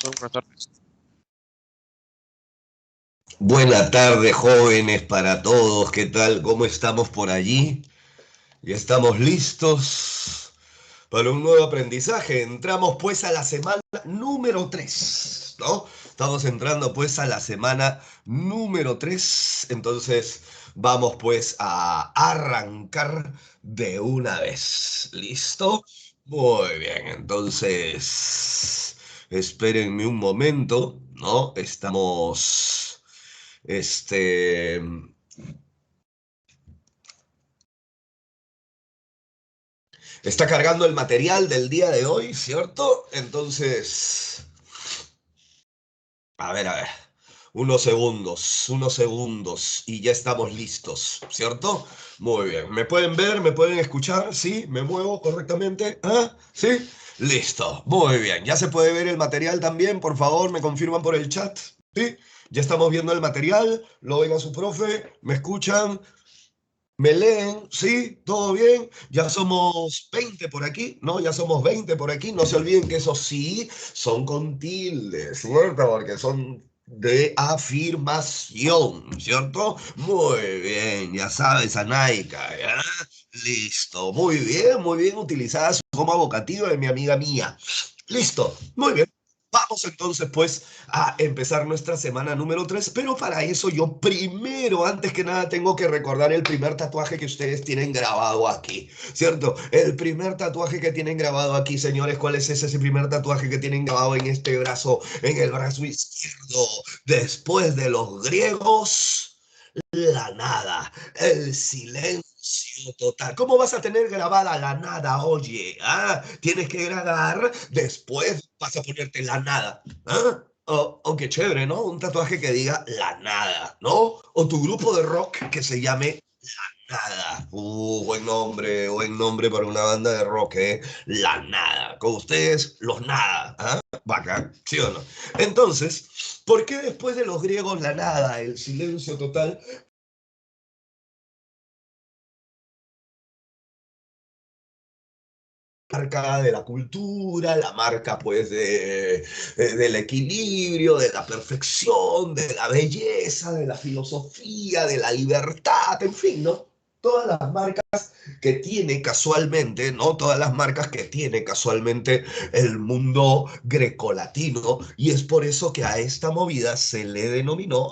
Buenas tardes. Buena tarde, jóvenes, para todos. ¿Qué tal? ¿Cómo estamos por allí? Ya estamos listos para un nuevo aprendizaje. Entramos pues a la semana número 3, ¿no? Estamos entrando pues a la semana número 3. Entonces vamos pues a arrancar de una vez. ¿Listo? Muy bien, entonces espérenme un momento, ¿no? Este, está cargando el material del día de hoy, ¿cierto? Entonces, a ver, unos segundos y ya estamos listos, ¿cierto? Muy bien, ¿me pueden ver? ¿Me pueden escuchar? ¿Sí? ¿Me muevo correctamente? ¿Ah? ¿Sí? Listo, muy bien. ¿Ya se puede ver el material también? Por favor, me confirman por el chat. ¿Sí? Ya estamos viendo el material, lo ven a su profe, me escuchan, me leen, ¿sí? ¿Todo bien? Ya somos 20 por aquí, ¿no? Ya somos 20 por aquí. No se olviden que esos sí son con tildes, ¿cierto? Porque son de afirmación, ¿cierto? Muy bien, ya sabes, Anaika, ¿ya? Listo, muy bien utilizada su coma vocativa de mi amiga mía. Listo, muy bien. Vamos entonces pues a empezar nuestra semana número 3, pero para eso yo primero, antes que nada, tengo que recordar el primer tatuaje que ustedes tienen grabado aquí, ¿cierto? El primer tatuaje que tienen grabado aquí, señores, ¿cuál es ese primer tatuaje que tienen grabado en este brazo, en el brazo izquierdo? Después de los griegos, la nada, el silencio total. ¿Cómo vas a tener grabada la nada, oye? ¿Ah? Tienes que grabar, después vas a ponerte la nada. ¿Ah? O qué chévere, ¿no? Un tatuaje que diga la nada, ¿no? O tu grupo de rock que se llame Nada. Buen nombre para una banda de rock, ¿eh? La Nada. Con ustedes, los Nada. ¿Ah? Bacán, ¿sí o no? Entonces, ¿por qué después de los griegos la nada, el silencio total? Marca de la cultura, la marca pues del equilibrio, de la perfección, de la belleza, de la filosofía, de la libertad, en fin, ¿no? Todas las marcas que tiene casualmente, ¿no? Todas las marcas que tiene casualmente el mundo grecolatino, y es por eso que a esta movida se le denominó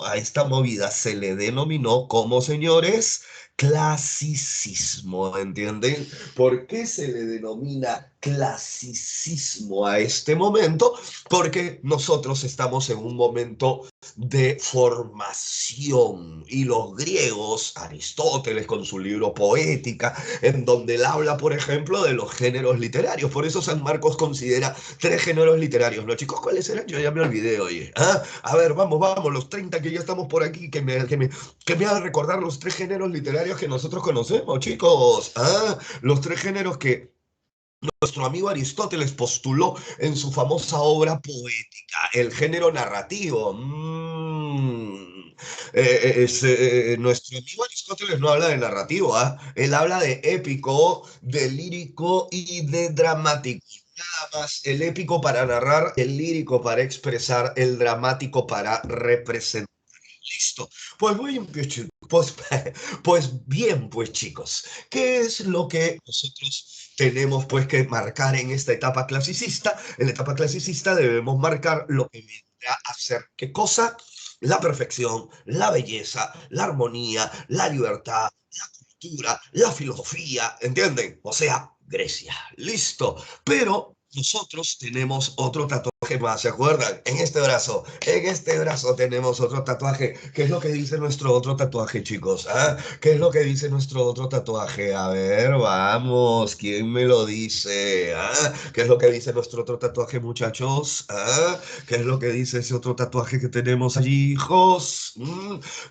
como, señores, clasicismo, ¿entienden? ¿Por qué se le denomina clasicismo a este momento? Porque nosotros estamos en un momento de formación y los griegos, Aristóteles con su libro Poética, en donde él habla, por ejemplo, de los géneros literarios. Por eso San Marcos considera 3 géneros literarios. ¿No, chicos? ¿Cuáles eran? Yo ya me olvidé, oye. ¿Ah? A ver, vamos, los 30 que ya estamos por aquí, que me hagan recordar los 3 géneros literarios que nosotros conocemos, chicos. ¿Ah? Los 3 géneros que nuestro amigo Aristóteles postuló en su famosa obra poética, el género narrativo. Nuestro amigo Aristóteles no habla de narrativo, ¿ah? Él habla de épico, de lírico y de dramático. Nada más, el épico para narrar, el lírico para expresar, el dramático para representar. Listo. Pues muy bien, pues bien, pues chicos, ¿qué es lo que nosotros tenemos pues que marcar en esta etapa clasicista? En la etapa clasicista debemos marcar lo que vendrá a ser, ¿qué cosa? La perfección, la belleza, la armonía, la libertad, la cultura, la filosofía, ¿entienden? O sea, Grecia. Listo. Pero nosotros tenemos otro tatuaje más, ¿se acuerdan? En este brazo tenemos otro tatuaje. ¿Qué es lo que dice nuestro otro tatuaje, chicos? ¿Ah? ¿Qué es lo que dice nuestro otro tatuaje? A ver, vamos, ¿quién me lo dice? ¿Ah? ¿Qué es lo que dice nuestro otro tatuaje, muchachos? ¿Ah? ¿Qué es lo que dice ese otro tatuaje que tenemos allí, hijos?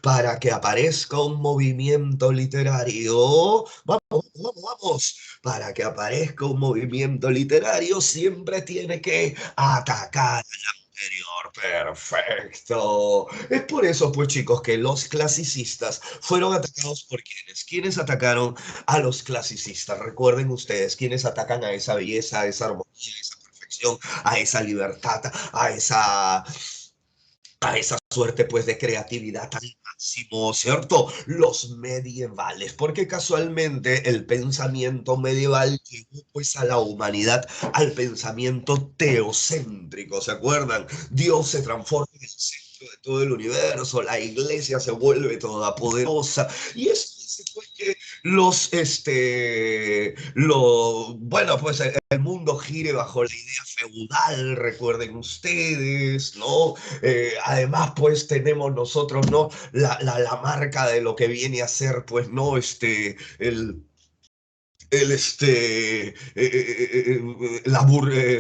Para que aparezca un movimiento literario. Vamos. Para que aparezca un movimiento literario siempre tiene que atacar al anterior. Perfecto. Es por eso, pues chicos, que los clasicistas fueron atacados por quienes. ¿Quiénes atacaron a los clasicistas? Recuerden ustedes, ¿quiénes atacan a esa belleza, a esa armonía, a esa perfección? expresión, a esa libertad, a esa suerte pues de creatividad al máximo, ¿cierto? Los medievales, porque casualmente el pensamiento medieval llevó pues a la humanidad al pensamiento teocéntrico, ¿se acuerdan? Dios se transforma en el centro de todo el universo, la iglesia se vuelve todopoderosa y es pues que bueno, pues el mundo gire bajo la idea feudal, recuerden ustedes, ¿no? Además, pues tenemos nosotros, ¿no? La marca de lo que viene a ser, pues, ¿no?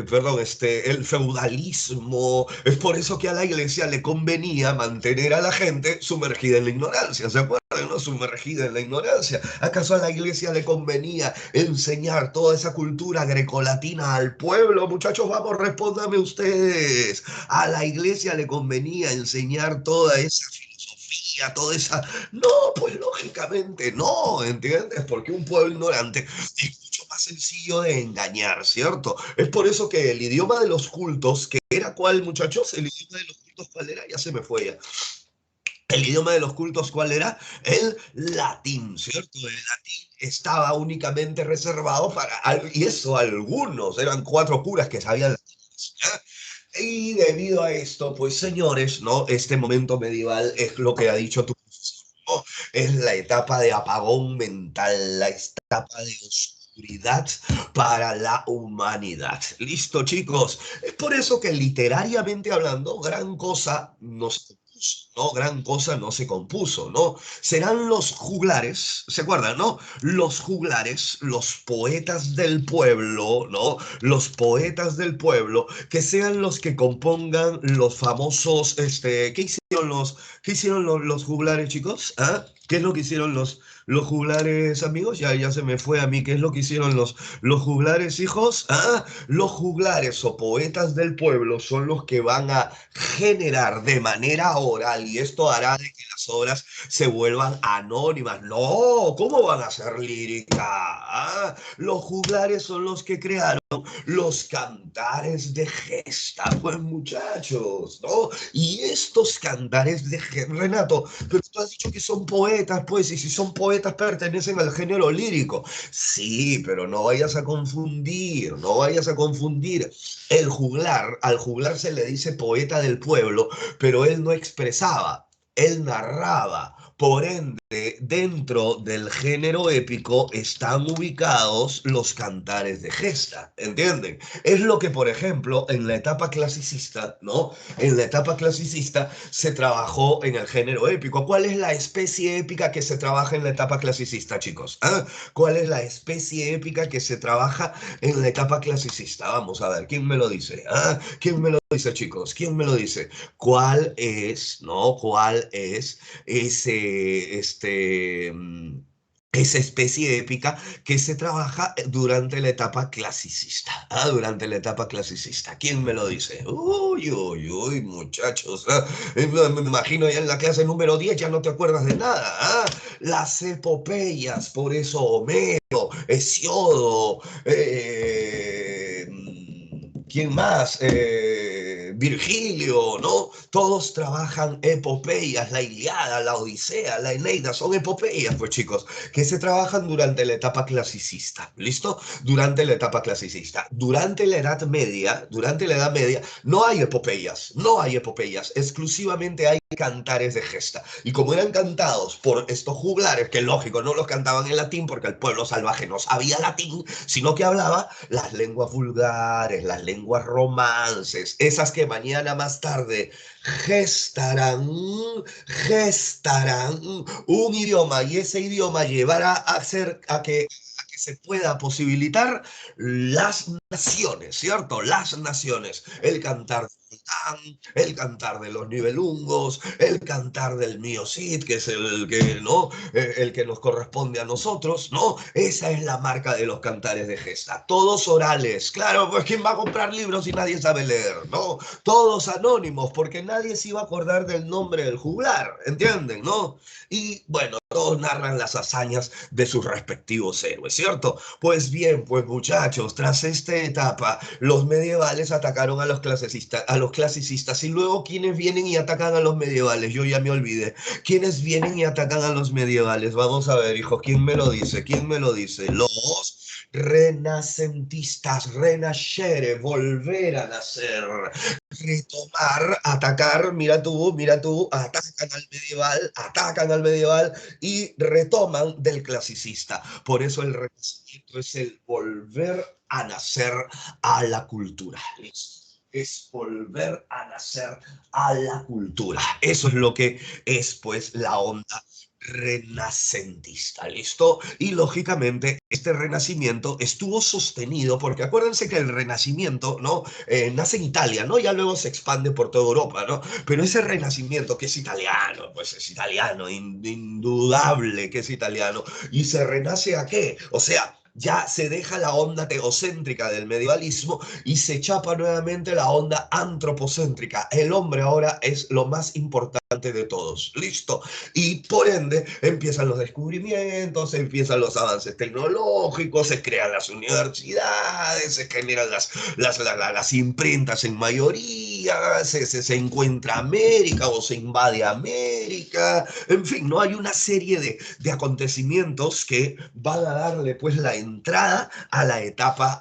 Perdón, el feudalismo. Es por eso que a la iglesia le convenía mantener a la gente sumergida en la ignorancia, ¿se acuerdan, no? Sumergida en la ignorancia. ¿Acaso a la iglesia le convenía enseñar toda esa cultura grecolatina al pueblo? Muchachos, vamos, respóndame ustedes. A la iglesia le convenía enseñar toda esa filosofía, toda esa... No, pues lógicamente no, ¿entiendes? Porque un pueblo ignorante es mucho más sencillo de engañar, ¿cierto? Es por eso que el idioma de los cultos, que era cuál, muchachos, el idioma de los cultos, ¿cuál era? Ya se me fue ya. El idioma de los cultos, ¿cuál era? El latín, ¿cierto? El latín estaba únicamente reservado para, y eso algunos, eran 4 curas que sabían latín, ¿ya? Y debido a esto, pues señores, ¿no? Este momento medieval es lo que ha dicho tu profesor, ¿no? Es la etapa de apagón mental, la etapa de oscuridad para la humanidad. Listo, chicos. Es por eso que literariamente hablando, gran cosa no se compuso, ¿no? Gran cosa no se compuso, ¿no? Serán los juglares, ¿se acuerdan, no? Los juglares, los poetas del pueblo, ¿no? Los poetas del pueblo que sean los que compongan los famosos, qué hicieron los juglares, chicos? ¿Ah? ¿Qué es lo que hicieron los juglares, amigos? Ya se me fue a mí. ¿Qué es lo que hicieron los juglares, hijos? ¿Ah? Los juglares o poetas del pueblo son los que van a generar de manera oral y esto hará de que las obras se vuelvan anónimas. No, ¿cómo van a ser lírica? ¿Ah? Los juglares son los que crearon los cantares de gesta, pues muchachos, ¿no? Y estos cantares de gesta, Renato, pero tú has dicho que son poetas, pues, y si son poetas pertenecen al género lírico. Sí, pero no vayas a confundir, no vayas a confundir. El juglar, al juglar se le dice poeta del pueblo, pero él no expresaba, él narraba. Por ende, dentro del género épico están ubicados los cantares de gesta, ¿entienden? Es lo que, por ejemplo, en la etapa clasicista, ¿no? En la etapa clasicista se trabajó en el género épico. ¿Cuál es la especie épica que se trabaja en la etapa clasicista, chicos? ¿Ah? ¿Cuál es la especie épica que se trabaja en la etapa clasicista? Vamos a ver, ¿quién me lo dice? ¿Ah? ¿Quién me lo dice, chicos? ¿Quién me lo dice? ¿Cuál es, no? ¿Cuál es esa especie épica que se trabaja durante la etapa clasicista? ¿Ah? Durante la etapa clasicista. ¿Quién me lo dice? Uy, uy, uy, muchachos. ¿Ah? Me imagino ya en la clase número 10 ya no te acuerdas de nada. ¿Ah? Las epopeyas, por eso Homero, Hesiodo, ¿quién más? Virgilio, ¿no? Todos trabajan epopeyas, la Ilíada, la Odisea, la Eneida, son epopeyas, pues chicos, que se trabajan durante la etapa clasicista, ¿listo? Durante la etapa clasicista. Durante la Edad Media, no hay epopeyas, no hay epopeyas, exclusivamente hay cantares de gesta. Y como eran cantados por estos juglares, que lógico, no los cantaban en latín porque el pueblo salvaje no sabía latín, sino que hablaba las lenguas vulgares, las lenguas romances, esas que mañana más tarde gestarán, gestarán un idioma y ese idioma llevará a que se pueda posibilitar las naciones, ¿cierto? Las naciones. El cantar de Roldán, el cantar de los nivelungos, el cantar del mío Cid, que es el que, ¿no? El que nos corresponde a nosotros, ¿no? Esa es la marca de los cantares de gesta. Todos orales, claro, pues ¿quién va a comprar libros si nadie sabe leer, ¿no? Todos anónimos, porque nadie se iba a acordar del nombre del juglar, ¿entienden, no? Y bueno, todos narran las hazañas de sus respectivos héroes, ¿cierto? Pues bien, pues muchachos, tras esta etapa, los medievales atacaron a los clasicistas y luego ¿quiénes vienen y atacan a los medievales? Yo ya me olvidé. ¿Quiénes vienen y atacan a los medievales? Vamos a ver, hijo, ¿quién me lo dice? ¿Quién me lo dice? Los renacentistas, renascere, volver a nacer, retomar, atacar, mira tú, atacan al medieval y retoman del clasicista. Por eso el renacimiento es el volver a nacer a la cultura. Es volver a nacer a la cultura. Eso es lo que es, pues, la onda renacentista, ¿listo? Y lógicamente este renacimiento estuvo sostenido, porque acuérdense que el renacimiento, ¿no? Nace en Italia, ¿no? Ya luego se expande por toda Europa, ¿no? Pero ese renacimiento que es italiano, pues es italiano, indudable que es italiano. ¿Y se renace a qué? O sea, ya se deja la onda teocéntrica del medievalismo y se chapa nuevamente la onda antropocéntrica. El hombre ahora es lo más importante de todos. Listo. Y por ende empiezan los descubrimientos, empiezan los avances tecnológicos, se crean las universidades, se generan las imprentas en mayoría, se encuentra América o se invade América. En fin, no hay una serie de acontecimientos que van a darle pues la entrada a la etapa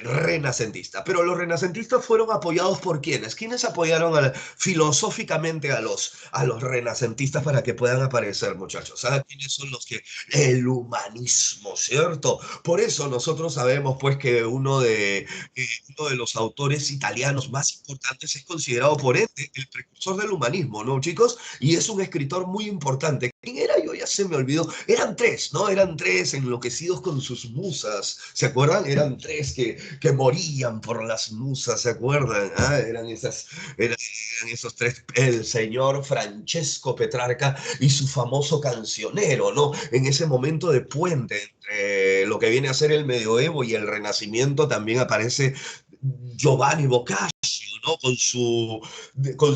renacentista. Pero los renacentistas fueron apoyados por ¿quiénes? ¿Quiénes apoyaron filosóficamente a los renacentistas para que puedan aparecer, muchachos? ¿Saben quiénes son los que? El humanismo, ¿cierto? Por eso nosotros sabemos pues que uno de los autores italianos más importantes es considerado por ende el precursor del humanismo, ¿no, chicos? Y es un escritor muy importante. ¿Quién era? Yo ya se me olvidó. Eran tres, ¿no? Eran tres enloquecidos con sus musas. ¿Se acuerdan? Eran tres que morían por las musas, ¿se acuerdan? Ah, eran esos tres. El señor Francesco Petrarca y su famoso cancionero, ¿no? En ese momento de puente entre lo que viene a ser el medioevo y el renacimiento también aparece Giovanni Boccaccio, ¿no? Con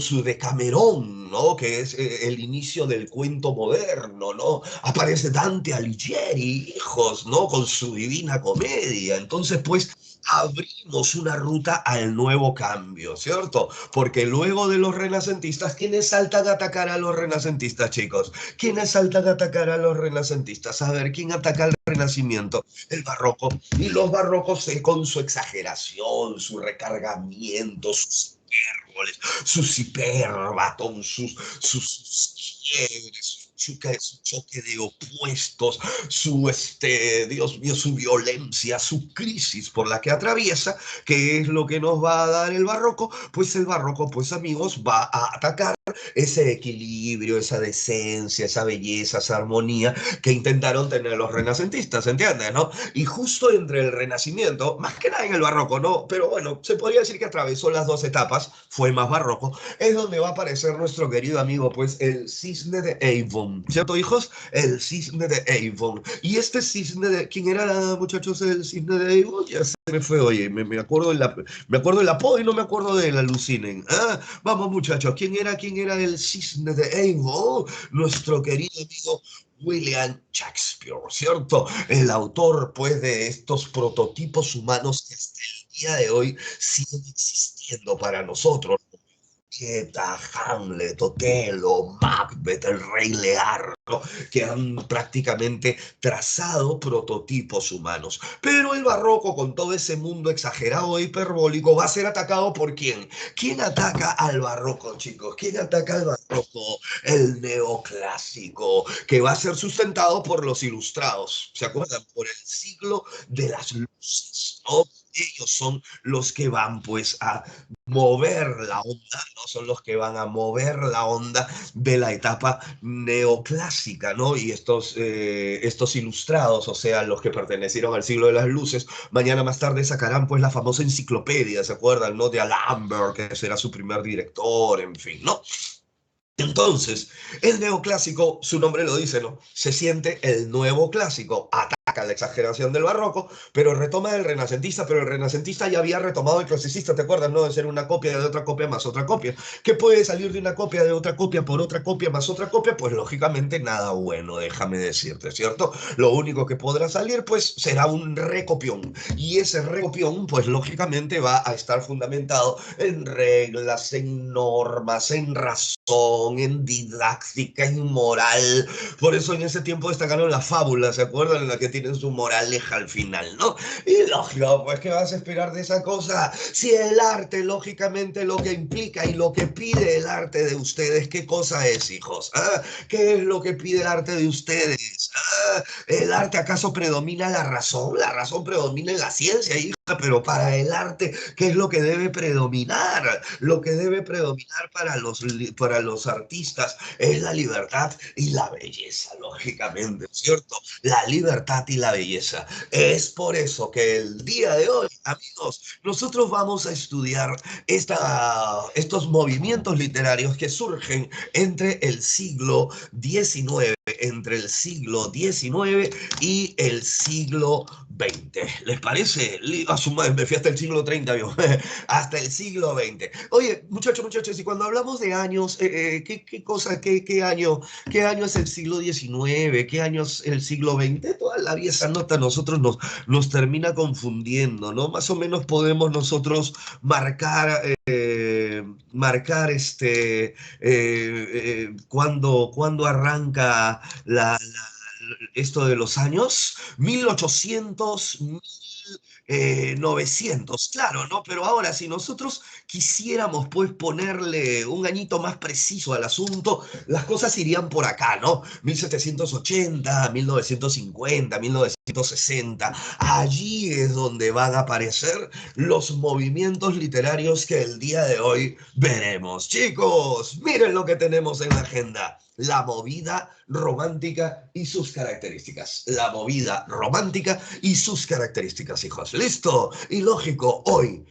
su Decamerón, ¿no? Que es el inicio del cuento moderno, ¿no? Aparece Dante Alighieri, hijos, ¿no? Con su Divina Comedia. Entonces, pues, abrimos una ruta al nuevo cambio, ¿cierto? Porque luego de los renacentistas, ¿quiénes saltan a atacar a los renacentistas, chicos? ¿Quiénes saltan a atacar a los renacentistas? A ver, ¿quién ataca al Renacimiento? El barroco. Y los barrocos con su exageración, su recargamiento, sus hipérboles, sus hiperbatón, sus quiebres, su choque de opuestos, Dios mío, su violencia, su crisis por la que atraviesa, que es lo que nos va a dar el barroco, pues el barroco, pues amigos, va a atacar ese equilibrio, esa decencia, esa belleza, esa armonía que intentaron tener los renacentistas, ¿entiendes? ¿No? Y justo entre el Renacimiento, más que nada en el barroco, ¿no? Pero bueno, se podría decir que atravesó las dos etapas, fue más barroco, es donde va a aparecer nuestro querido amigo, pues el cisne de Avon, ¿cierto, hijos? El cisne de Avon. Y este cisne de, ¿quién era, muchachos, el cisne de Avon? Ya se me fue, oye, me acuerdo el apodo y no me acuerdo de la alucinen. Ah, vamos, muchachos, quién era el cisne de Avon? Nuestro querido amigo William Shakespeare, ¿cierto? El autor, pues, de estos prototipos humanos que hasta el día de hoy siguen existiendo para nosotros. Pieta, Hamlet, Otelo, Macbeth, el Rey Lear, ¿no? Que han prácticamente trazado prototipos humanos. Pero el barroco, con todo ese mundo exagerado e hiperbólico, va a ser atacado por ¿quién? ¿Quién ataca al barroco, chicos? ¿Quién ataca al barroco? El neoclásico, que va a ser sustentado por los ilustrados. ¿Se acuerdan? Por el siglo de las luces, ¿no? Ellos son los que van pues a mover la onda, ¿no? Son los que van a mover la onda de la etapa neoclásica, ¿no? Y estos ilustrados, o sea, los que pertenecieron al siglo de las luces, mañana más tarde sacarán pues la famosa enciclopedia, ¿se acuerdan, no? De Alhambra, que será su primer director, en fin, ¿no? Entonces, el neoclásico, su nombre lo dice, ¿no? Se siente el nuevo clásico, saca la exageración del barroco, pero retoma el renacentista, pero el renacentista ya había retomado el clasicista, ¿te acuerdas, no? De ser una copia de otra copia más otra copia. ¿Qué puede salir de una copia de otra copia por otra copia más otra copia? Pues lógicamente nada bueno, déjame decirte, ¿cierto? Lo único que podrá salir, pues, será un recopión. Y ese recopión, pues, lógicamente va a estar fundamentado en reglas, en normas, en razón, en didáctica, en moral. Por eso en ese tiempo destacaron las fábulas, ¿se acuerdan? En la que tienen su moraleja al final, ¿no? Y lógico, pues, ¿qué vas a esperar de esa cosa? Si el arte, lógicamente, lo que implica y lo que pide el arte de ustedes, ¿qué cosa es, hijos? ¿Ah? ¿Qué es lo que pide el arte de ustedes? ¿Ah? ¿El arte acaso predomina la razón? La razón predomina en la ciencia, hija, pero para el arte, ¿qué es lo que debe predominar? Lo que debe predominar para los artistas es la libertad y la belleza, lógicamente, ¿cierto? La libertad y la belleza. Es por eso que el día de hoy, amigos, nosotros vamos a estudiar estos movimientos literarios que surgen entre el siglo XIX, entre el siglo XIX y el siglo XX. ¿Les parece? A su madre, me fui hasta el siglo treinta, yo. Hasta el siglo XX. Oye, muchachos, muchachos, y cuando hablamos de años, ¿qué cosa, qué año es el siglo XIX? ¿Qué año es el siglo XX? Toda la vida esa nota a nosotros nos termina confundiendo, ¿no? Más o menos podemos nosotros marcar cuándo arranca esto de los años, 1800, 900, claro, ¿no? Pero ahora, si nosotros quisiéramos, pues, ponerle un añito más preciso al asunto, las cosas irían por acá, ¿no? 1780, 1950, 1960. Allí es donde van a aparecer los movimientos literarios que el día de hoy veremos. Chicos, miren lo que tenemos en la agenda. La movida romántica y sus características. La movida romántica y sus características, hijos. ¿Listo? Y lógico, hoy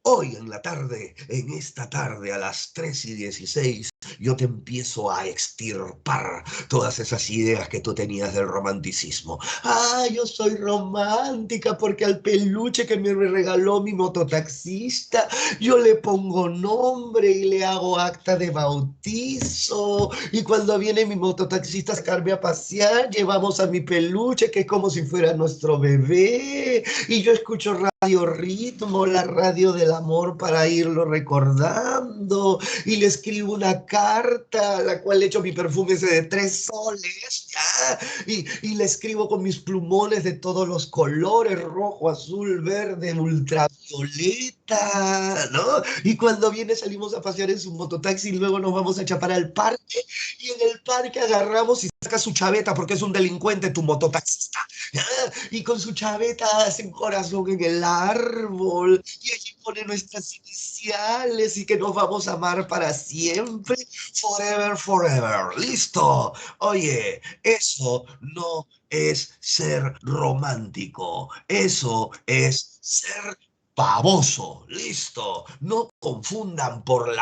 en la tarde, en esta tarde a las 3:16, yo te empiezo a extirpar todas esas ideas que tú tenías del romanticismo. Ah, yo soy romántica porque al peluche que me regaló mi mototaxista, yo le pongo nombre y le hago acta de bautizo. Y cuando viene mi mototaxista a sacarme a pasear, llevamos a mi peluche, que es como si fuera nuestro bebé. Y yo escucho Radio Ritmo, la radio del amor, para irlo recordando. Y le escribo una carta, la cual le echo mi perfume ese de 3 soles, ¿ya? Y le escribo con mis plumones de todos los colores, rojo, azul, verde, ultravioleta, ¿no? Y cuando viene salimos a pasear en su mototaxi y luego nos vamos a chapar al parque, y en el parque agarramos y saca su chaveta porque es un delincuente tu mototaxista, ¿ya? Y con su chaveta hace un corazón en el árbol y allí pone nuestras iniciales y que nos vamos a amar para siempre, forever, forever. Listo. Oye, eso no es ser romántico, eso es ser baboso. Listo. No confundan por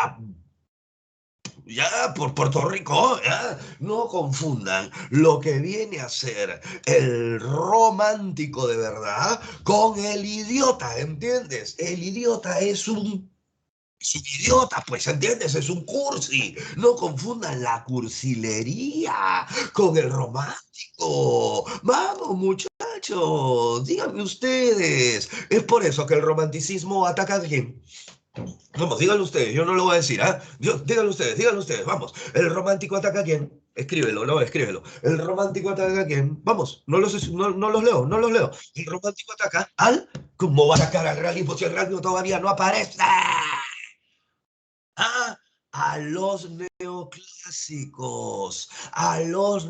Puerto Rico, ya, no confundan lo que viene a ser el romántico de verdad con el idiota, ¿entiendes? El idiota es un idiota, pues, ¿entiendes? Es un cursi. No confundan la cursilería con el romántico. Vamos, muchachos, díganme ustedes. Es por eso que el romanticismo ataca a quién. Vamos, díganlo ustedes, yo no lo voy a decir, ¿ah? Díganlo ustedes, vamos. ¿El romántico ataca a quién? Escríbelo, no, escríbelo. ¿El romántico ataca a quién? Vamos, no los leo, no los leo. El romántico ataca al... ¿Cómo va a atacar al realismo si el realismo todavía no aparece? ¿Ah? A los neoclásicos, a ellos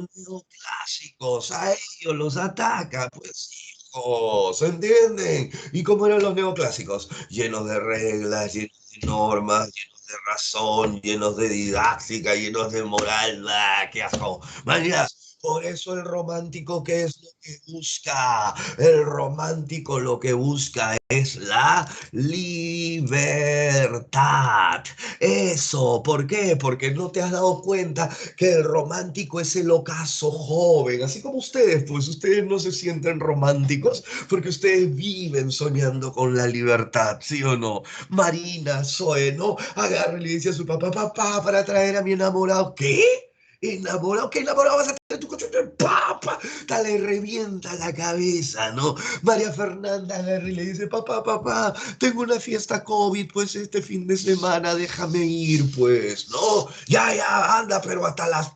los ataca, pues, hijos, ¿se entienden? ¿Y cómo eran los neoclásicos? Llenos de reglas, llenos de normas, llenos de razón, llenos de didáctica, llenos de moral, ¡ah, qué asco! Manías, Por eso el romántico, ¿qué es lo que busca? El romántico lo que busca es la libertad. Eso, ¿por qué? Porque no te has dado cuenta que el romántico es el ocaso joven, así como ustedes, pues ustedes no se sienten románticos porque ustedes viven soñando con la libertad, ¿sí o no? Marina, Zoe, ¿no? Agarra y le dice a su papá, papá, para traer a mi enamorado. ¿Qué? Enamorado, ¿qué enamorado vas a tener tu coche? ¡Papa! Le revienta la cabeza, ¿no? María Fernanda agarra y le dice, papá, papá, tengo una fiesta COVID, pues este fin de semana, déjame ir, pues, ¿no? Ya, ya, anda, pero hasta las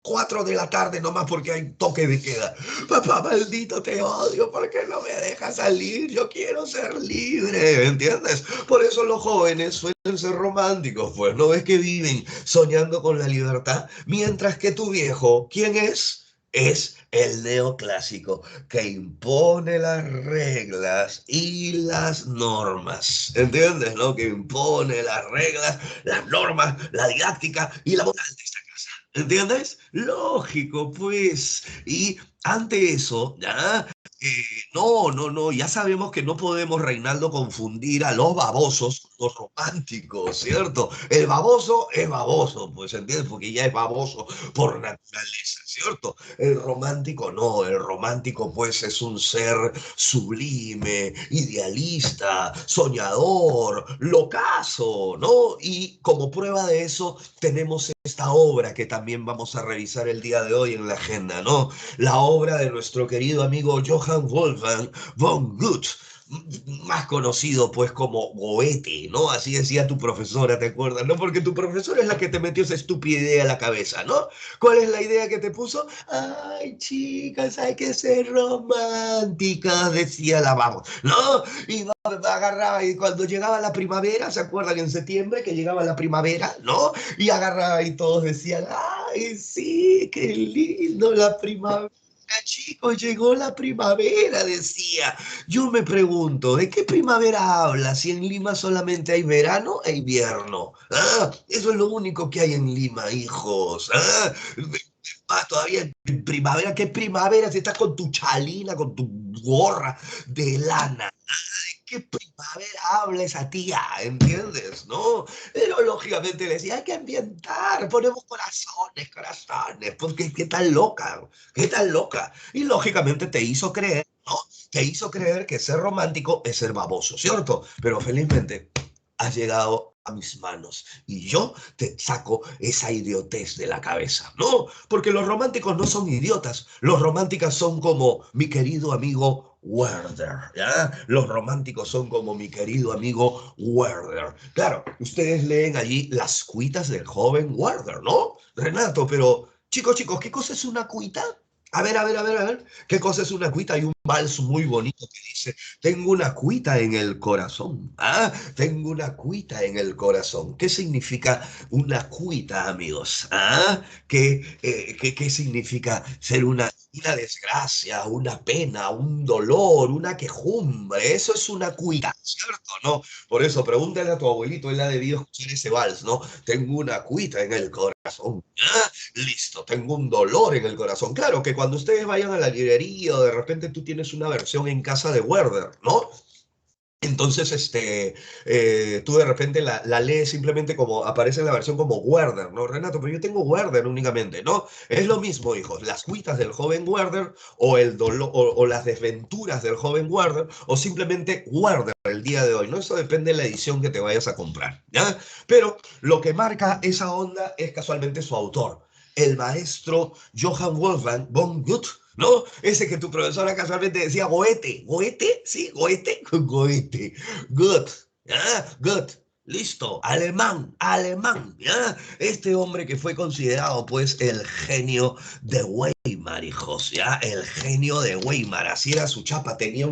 4 de la tarde nomás porque hay toque de queda. Papá, maldito, te odio, ¿por qué no me dejas salir? Yo quiero ser libre, ¿entiendes? Por eso los jóvenes suelen ser románticos, pues, ¿no ves que viven soñando con la libertad? Mientras que tu viejo, ¿quién es? Es el neoclásico que impone las reglas y las normas. ¿Entiendes? ¿No? Que impone las reglas, las normas, la didáctica y la moral de esta casa. ¿Entiendes? Lógico, pues. Y ante eso, ¿ya? No, no, no, ya sabemos que no podemos, Reinaldo, confundir a los babosos con los románticos, ¿cierto? El baboso es baboso, pues, ¿entiendes? Porque ya es baboso por naturaleza, ¿cierto? El romántico no, el romántico, pues, es un ser sublime, idealista, soñador, locazo, ¿no? Y como prueba de eso, tenemos esta obra que también vamos a revisar el día de hoy en la agenda, ¿no? La obra de nuestro querido amigo Johann Wolfgang von Goethe, más conocido pues como Goethe, ¿no? Así decía tu profesora, ¿te acuerdas? ¿No? Porque tu profesora es la que te metió esa estúpida idea a la cabeza, ¿no? ¿Cuál es la idea que te puso? Ay, chicas, hay que ser románticas, decía la vamos, ¿no? Y agarraba y cuando llegaba la primavera, ¿se acuerdan en septiembre que llegaba la primavera, ¿no? Y agarraba y todos decían, ay, sí, qué lindo la primavera. Chicos, llegó la primavera, decía. Yo me pregunto, ¿de qué primavera habla si en Lima solamente hay verano e invierno? ¿Ah? Eso es lo único que hay en Lima, hijos. ¿Ah? Todavía en primavera, ¿qué primavera si estás con tu chalina, con tu gorra de lana? ¿Qué primavera habla esa tía? ¿Entiendes? ¿No? Pero lógicamente le decía, hay que ambientar, ponemos corazones, corazones, porque qué tan loca, qué tan loca. Y lógicamente te hizo creer, ¿no? Te hizo creer que ser romántico es ser baboso, ¿cierto? Pero felizmente has llegado a mis manos y yo te saco esa idiotez de la cabeza, ¿no? Porque los románticos no son idiotas, los románticos son como mi querido amigo Werther, ¿ya? Los románticos son como mi querido amigo Werther. Claro, ustedes leen allí las cuitas del joven Werther, ¿no? Renato, pero chicos, chicos, ¿qué cosa es una cuita? A ver, a ver, a ver, a ver, ¿qué cosa es una cuita? Hay un vals muy bonito que dice, tengo una cuita en el corazón. Ah, tengo una cuita en el corazón. ¿Qué significa una cuita, amigos? ¿Ah? ¿Qué significa ser una desgracia, una pena, un dolor, una quejumbre? Eso es una cuita, ¿cierto? ¿No? Por eso, pregúntale a tu abuelito, él ha debido escuchar ese vals, ¿no? Tengo una cuita en el corazón. ¿Ah? Listo, tengo un dolor en el corazón. Claro que cuando ustedes vayan a la librería o de repente tú tienes una versión en casa de Werder, ¿no? Entonces, tú de repente la lees simplemente como aparece en la versión como Werder, ¿no? Renato, pero yo tengo Werder únicamente, ¿no? Es lo mismo, hijos, las cuitas del joven Werder o, el dolor, o las desventuras del joven Werder o simplemente Werder el día de hoy, ¿no? Eso depende de la edición que te vayas a comprar, ¿ya? Pero lo que marca esa onda es casualmente su autor, el maestro Johann Wolfgang von Goethe, ¿no? Ese que tu profesora casualmente decía Goethe, Goethe, sí, Goethe, Goethe, Goethe, ¿ya? Goethe, listo, alemán, alemán, ¿ya? Este hombre que fue considerado, pues, el genio de Weimar, hijos, ¿ya? El genio de Weimar, así era su chapa, tenía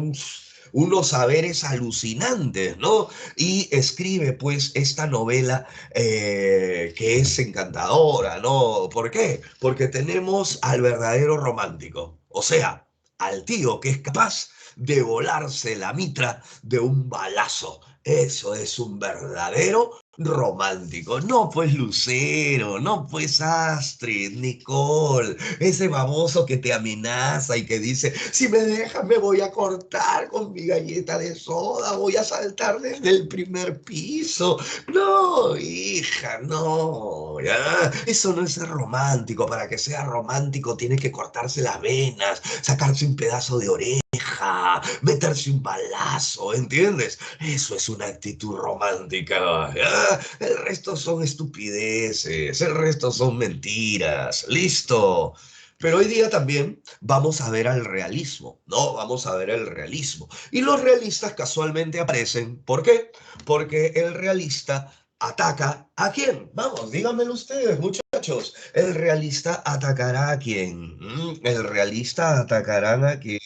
unos saberes alucinantes, ¿no? Y escribe, pues, esta novela que es encantadora, ¿no? ¿Por qué? Porque tenemos al verdadero romántico, o sea, al tío que es capaz de volarse la mitra de un balazo. Eso es un verdadero Romántico. No, pues Lucero, no, pues Astrid, Nicole, ese baboso que te amenaza y que dice, si me dejas me voy a cortar con mi galleta de soda, voy a saltar desde el primer piso. No, hija, no, ya. Eso no es ser romántico. Para que sea romántico tiene que cortarse las venas, sacarse un pedazo de oreja, meterse un balazo, ¿entiendes? Eso es una actitud romántica. ¿Ya? El resto son estupideces, el resto son mentiras. Listo. Pero hoy día también vamos a ver al realismo, ¿no? Vamos a ver el realismo. Y los realistas casualmente aparecen. ¿Por qué? Porque el realista ataca ¿a quién? Vamos, díganmelo ustedes, muchachos. El realista atacará a quién. El realista atacarán a quién.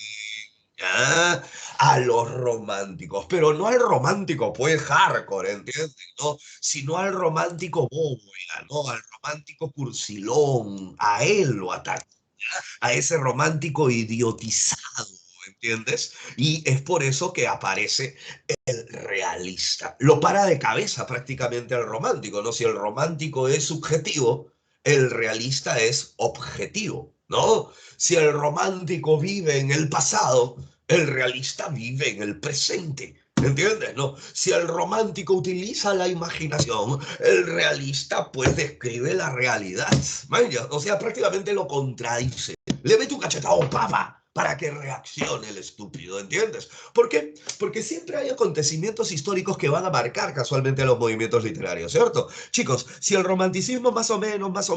Ah, a los románticos, pero no al romántico, pues hardcore, ¿entiendes? ¿No? Sino al romántico bóveda, ¿no? Al romántico cursilón, a él lo ataca, a ese romántico idiotizado, ¿entiendes? Y es por eso que aparece el realista. Lo para de cabeza prácticamente al romántico, ¿no? Si el romántico es subjetivo, el realista es objetivo, ¿no? Si el romántico vive en el pasado, el realista vive en el presente. ¿Entiendes? No. Si el romántico utiliza la imaginación, el realista pues describe la realidad. Vaya, o sea, prácticamente lo contradice. Le mete un cachetado, papa, para que reaccione el estúpido, ¿entiendes? ¿Por qué? Porque siempre hay acontecimientos históricos que van a marcar casualmente a los movimientos literarios, ¿cierto? Chicos, si el romanticismo pues más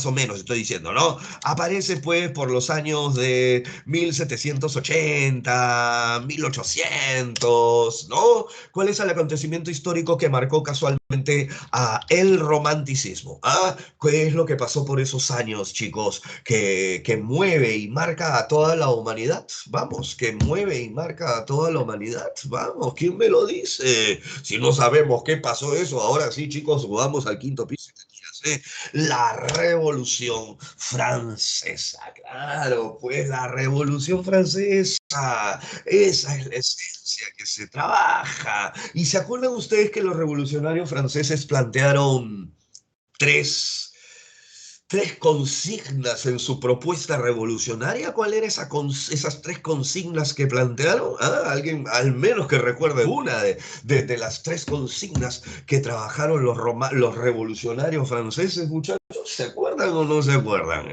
o menos estoy diciendo, ¿no? Aparece pues por los años de 1780, 1800, ¿no? ¿Cuál es el acontecimiento histórico que marcó casualmente a el romanticismo? ¿Ah? ¿Qué es lo que pasó por esos años, chicos? Que mueve y marca a toda la humanidad. Vamos, que mueve y marca a toda la humanidad. Vamos, ¿quién me lo dice? Si no sabemos qué pasó eso, ahora sí, chicos, jugamos al quinto piso. La Revolución Francesa, claro, pues la Revolución Francesa, esa es la esencia que se trabaja. ¿Y se acuerdan ustedes que los revolucionarios franceses plantearon tres, tres consignas en su propuesta revolucionaria? ¿Cuál era esas tres consignas que plantearon? ¿Ah? Alguien, al menos que recuerde una de las tres consignas que trabajaron los revolucionarios franceses, muchachos. ¿Se acuerdan o no se acuerdan?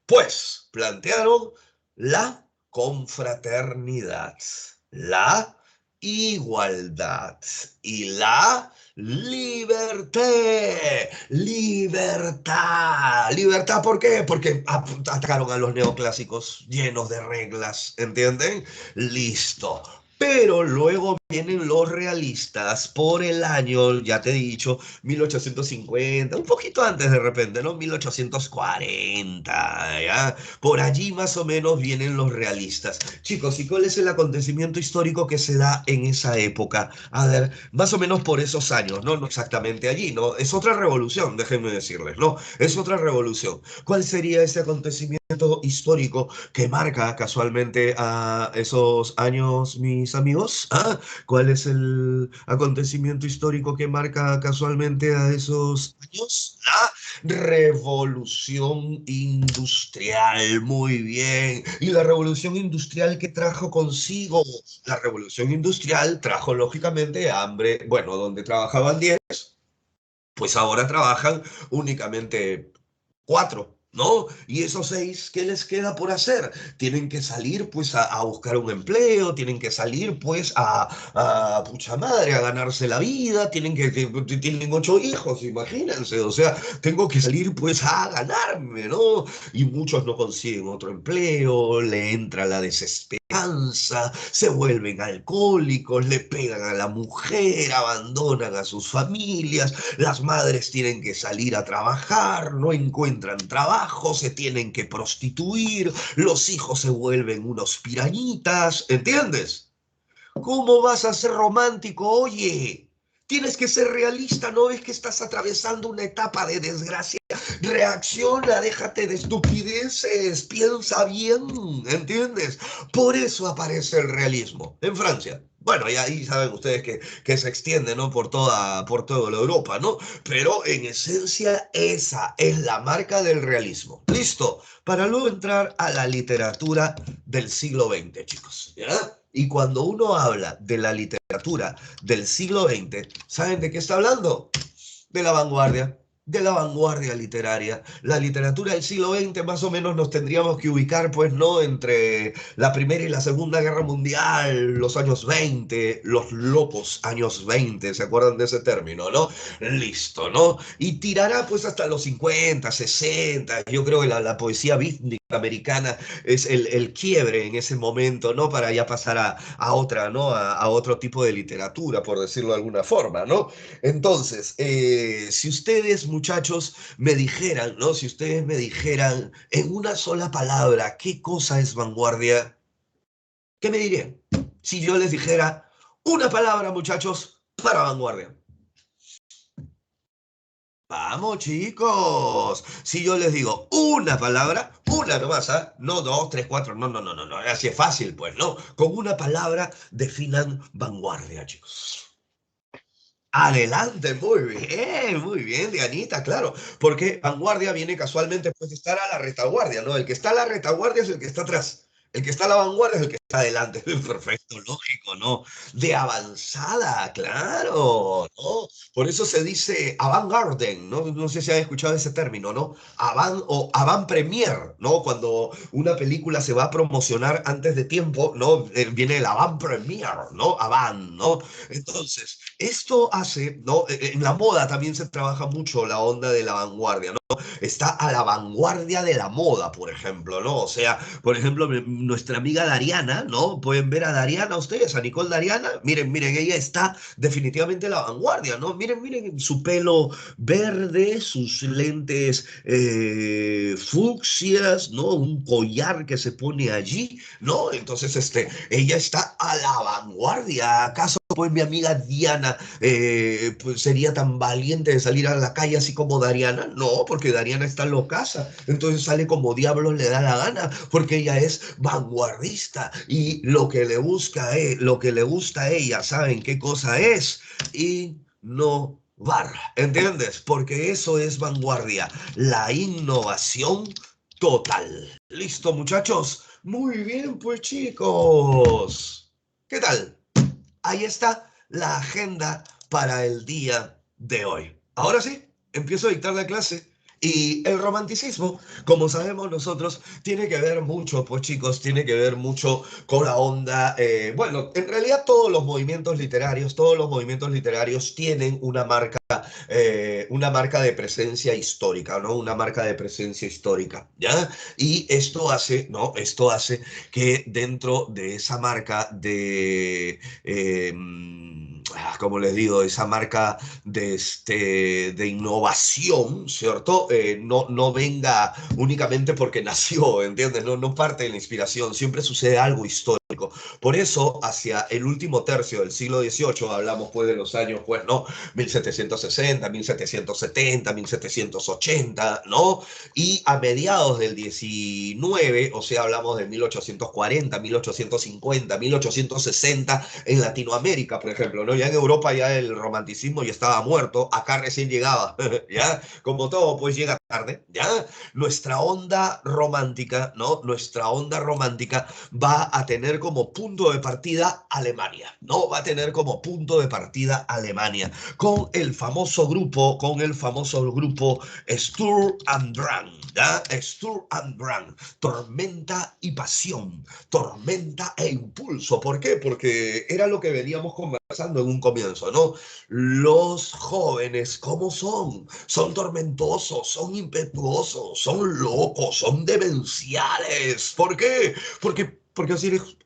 Pues plantearon la confraternidad, la igualdad y la libertad. Libertad. Libertad, ¿por qué? Porque atacaron a los neoclásicos llenos de reglas, ¿entienden? Listo. Pero luego vienen los realistas por el año, ya te he dicho, 1850, un poquito antes de repente, ¿no? 1840, ¿ya? Por allí más o menos vienen los realistas. Chicos, ¿y cuál es el acontecimiento histórico que se da en esa época? A ver, más o menos por esos años, ¿no? No exactamente allí, ¿no? Es otra revolución, déjenme decirles, ¿no? Es otra revolución. ¿Cuál sería ese acontecimiento histórico que marca casualmente a esos años, mis amigos? ¿Ah? ¿Cuál es el acontecimiento histórico que marca casualmente a esos años? La revolución industrial, muy bien. ¿Y la revolución industrial qué trajo consigo? La revolución industrial trajo lógicamente hambre, bueno, donde trabajaban 10, pues ahora trabajan únicamente 4, ¿no? Y esos 6, ¿qué les queda por hacer? Tienen que salir pues a buscar un empleo, tienen que salir pues pucha madre, a ganarse la vida, tienen 8 hijos, imagínense, o sea, tengo que salir pues a ganarme, ¿no? Y muchos no consiguen otro empleo, le entra la desesperanza, se vuelven alcohólicos, le pegan a la mujer, abandonan a sus familias, las madres tienen que salir a trabajar, no encuentran trabajo, se tienen que prostituir, los hijos se vuelven unos pirañitas, ¿entiendes? ¿Cómo vas a ser romántico? Oye, tienes que ser realista, ¿no ves que estás atravesando una etapa de desgracia? Reacciona, déjate de estupideces, piensa bien, ¿entiendes? Por eso aparece el realismo en Francia. Bueno, y ahí saben ustedes que se extiende, ¿no? Por toda la Europa, ¿no? Pero en esencia esa es la marca del realismo. Listo, para luego entrar a la literatura del siglo XX, chicos, ¿ya? Y cuando uno habla de la literatura del siglo XX, ¿saben de qué está hablando? De la vanguardia literaria. La literatura del siglo XX más o menos nos tendríamos que ubicar, pues, ¿no? Entre la Primera y la Segunda Guerra Mundial, los años 20, los locos años 20, ¿se acuerdan de ese término, no? Listo, ¿no? Y tirará, pues, hasta los 50, 60. Yo creo que la poesía beatnik americana es el quiebre en ese momento, ¿no? Para ya pasar a otra, ¿no? A otro tipo de literatura, por decirlo de alguna forma, ¿no? Entonces, si ustedes, muchachos, me dijeran, ¿no? Si ustedes me dijeran en una sola palabra qué cosa es vanguardia, ¿qué me dirían? Si yo les dijera una palabra, muchachos, para vanguardia. Vamos, chicos. Si yo les digo una palabra, una nomás, ¿ah? No dos, tres, cuatro, no, no, no, no, no, así es fácil, pues, ¿no? Con una palabra definan vanguardia, chicos. Adelante, muy bien, Dianita, claro, porque vanguardia viene casualmente pues de estar a la retaguardia, ¿no? El que está a la retaguardia es el que está atrás, el que está a la vanguardia es el que está adelante, perfecto, lógico, ¿no? De avanzada, claro, ¿no? Por eso se dice avant-garde, ¿no? No sé si han escuchado ese término, ¿no? Avant o avant-premier, ¿no? Cuando una película se va a promocionar antes de tiempo, ¿no? Viene el avant-premier, ¿no? Avant, ¿no? Entonces, esto hace, ¿no? En la moda también se trabaja mucho la onda de la vanguardia, ¿no? Está a la vanguardia de la moda, por ejemplo, ¿no? O sea, por ejemplo, nuestra amiga Dariana, ¿no? Pueden ver a Dariana ustedes, a Nicole Dariana. Miren, miren, ella está definitivamente a la vanguardia, ¿no? Miren, miren su pelo verde, sus lentes fucsias, ¿no? Un collar que se pone allí, ¿no? Entonces, ella está a la vanguardia. ¿Acaso pues mi amiga Diana pues sería tan valiente de salir a la calle así como Dariana? No, porque Dariana está locasa, entonces sale como diablos le da la gana, porque ella es vanguardista y lo que le busca, lo que le gusta a ella, ¿saben qué cosa es? Innovar, ¿entiendes? Porque eso es vanguardia, la innovación total. ¿Listo, muchachos? Muy bien, pues chicos. ¿Qué tal? Ahí está la agenda para el día de hoy. Ahora sí, empiezo a dictar la clase. Y el romanticismo, como sabemos nosotros, tiene que ver mucho, pues chicos, tiene que ver mucho con la onda. Bueno, en realidad todos los movimientos literarios tienen una marca de presencia histórica, ¿no? Una marca de presencia histórica, ¿ya? Y esto hace, ¿no? Esto hace que dentro de esa marca como les digo, esa marca de innovación, ¿cierto? No, no venga únicamente porque nació, ¿entiendes? No, no parte de la inspiración, siempre sucede algo histórico. Por eso, hacia el último tercio del siglo XVIII, hablamos pues de los años, pues, ¿no? 1760, 1770, 1780, ¿no? Y a mediados del 19, o sea, hablamos de 1840, 1850, 1860, en Latinoamérica, por ejemplo, ¿no? Ya en Europa ya el romanticismo ya estaba muerto, acá recién llegaba, ¿ya? Como todo, pues llega tarde, ¿ya? Nuestra onda romántica, ¿no? Nuestra onda romántica va a tener como punto de partida Alemania, ¿no? Va a tener como punto de partida Alemania, con el famoso grupo Sturm and Drang, ¿ya? Sturm and Drang, tormenta y pasión, tormenta e impulso. ¿Por qué? Porque era lo que veníamos conversando en un comienzo, ¿no? Los jóvenes, ¿cómo son? Son tormentosos, son impetuosos, son locos, son demenciales. ¿Por qué? Porque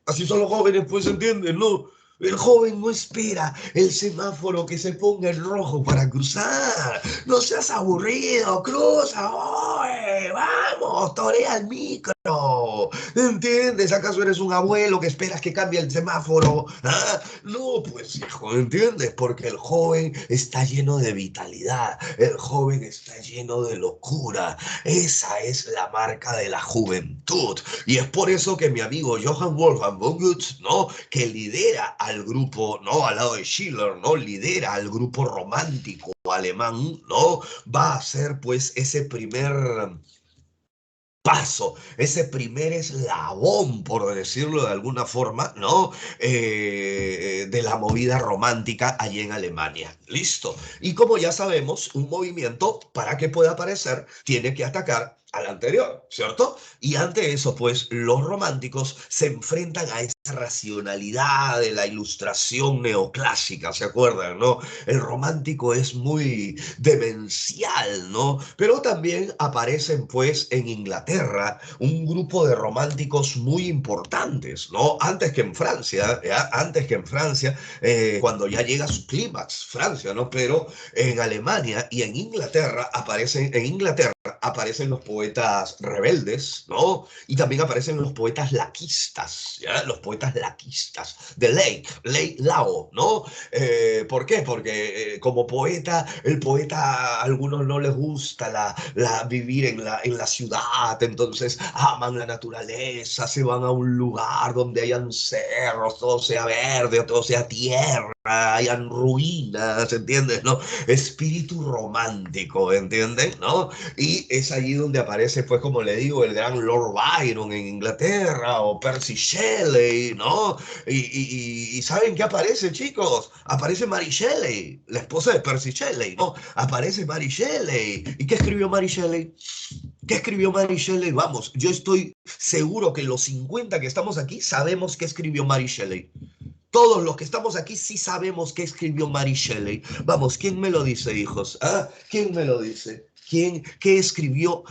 así son los jóvenes, pues entienden, ¿no? El joven no espera el semáforo que se ponga en rojo para cruzar. No seas aburrido, cruza, oye, vamos, torea el micro. No, ¿entiendes? ¿Acaso eres un abuelo que esperas que cambie el semáforo? ¿Ah? No, pues hijo, ¿entiendes? Porque el joven está lleno de vitalidad, el joven está lleno de locura. Esa es la marca de la juventud. Y es por eso que mi amigo Johann Wolfgang von Goethe, ¿no? Que lidera al grupo, ¿no? Al lado de Schiller, ¿no? Lidera al grupo romántico alemán, ¿no? Va a ser pues ese primer paso, ese primer eslabón, por decirlo de alguna forma, ¿no? De la movida romántica allí en Alemania. Listo. Y como ya sabemos, un movimiento, para que pueda aparecer, tiene que atacar al anterior, ¿cierto? Y ante eso, pues, los románticos se enfrentan a esa racionalidad de la ilustración neoclásica, ¿se acuerdan, no? El romántico es muy demencial, ¿no? Pero también aparecen pues en Inglaterra un grupo de románticos muy importantes, ¿no? Antes que en Francia, ¿ya? Antes que en Francia, cuando ya llega su clímax, Francia, ¿no? Pero en Alemania y en Inglaterra aparecen los poetas rebeldes, ¿no? Y también aparecen los poetas laquistas, ¿ya? Los poetas laquistas de Lake Lao, ¿no? ¿Por qué? Porque como poeta, el poeta a algunos no les gusta vivir en la ciudad, entonces aman la naturaleza, se van a un lugar donde hayan cerros, todo sea verde, todo sea tierra, hayan ruinas, ¿entiendes? ¿No? Espíritu romántico, ¿entienden? ¿No? Y es allí donde aparece, pues como le digo, el gran Lord Byron en Inglaterra o Percy Shelley, ¿no? Y ¿saben qué aparece, chicos? Aparece Mary Shelley, la esposa de Percy Shelley, ¿no? Aparece Mary Shelley. ¿Y qué escribió Mary Shelley? ¿Qué escribió Mary Shelley? Vamos, yo estoy seguro que los 50 que estamos aquí sabemos qué escribió Mary Shelley. Todos los que estamos aquí sí sabemos qué escribió Mary Shelley. Vamos, ¿quién me lo dice, hijos? ¿Ah? ¿Quién me lo dice? ¿Quién? ¿Qué escribió?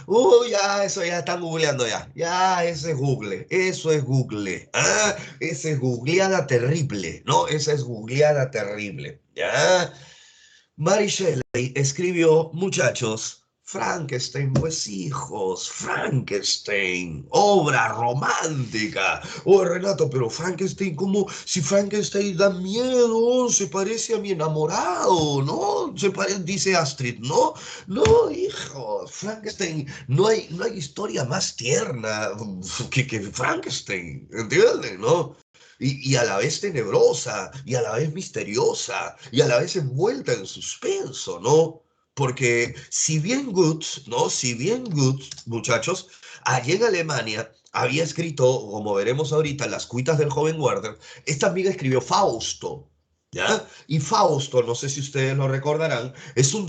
Ya, eso ya están googleando ya. Ya, ese es Google. Eso es Google. ¿Ah? Esa es googleada terrible, ¿no? Esa es googleada terrible. ¿Ya? Mary Shelley escribió, muchachos, Frankenstein, pues hijos, Frankenstein, obra romántica. Oh, Renato, pero Frankenstein, como si Frankenstein da miedo, se parece a mi enamorado, ¿no? Dice Astrid, ¿no? No, hijo, Frankenstein, no hay historia más tierna que Frankenstein, ¿entiendes? ¿No? Y a la vez tenebrosa, y a la vez misteriosa, y a la vez envuelta en suspenso, ¿no? Porque si bien Goethe, ¿no? Si bien Goethe, muchachos, allí en Alemania había escrito, como veremos ahorita, Las cuitas del joven Werther, esta amiga escribió Fausto, ¿ya? Y Fausto, no sé si ustedes lo recordarán, es un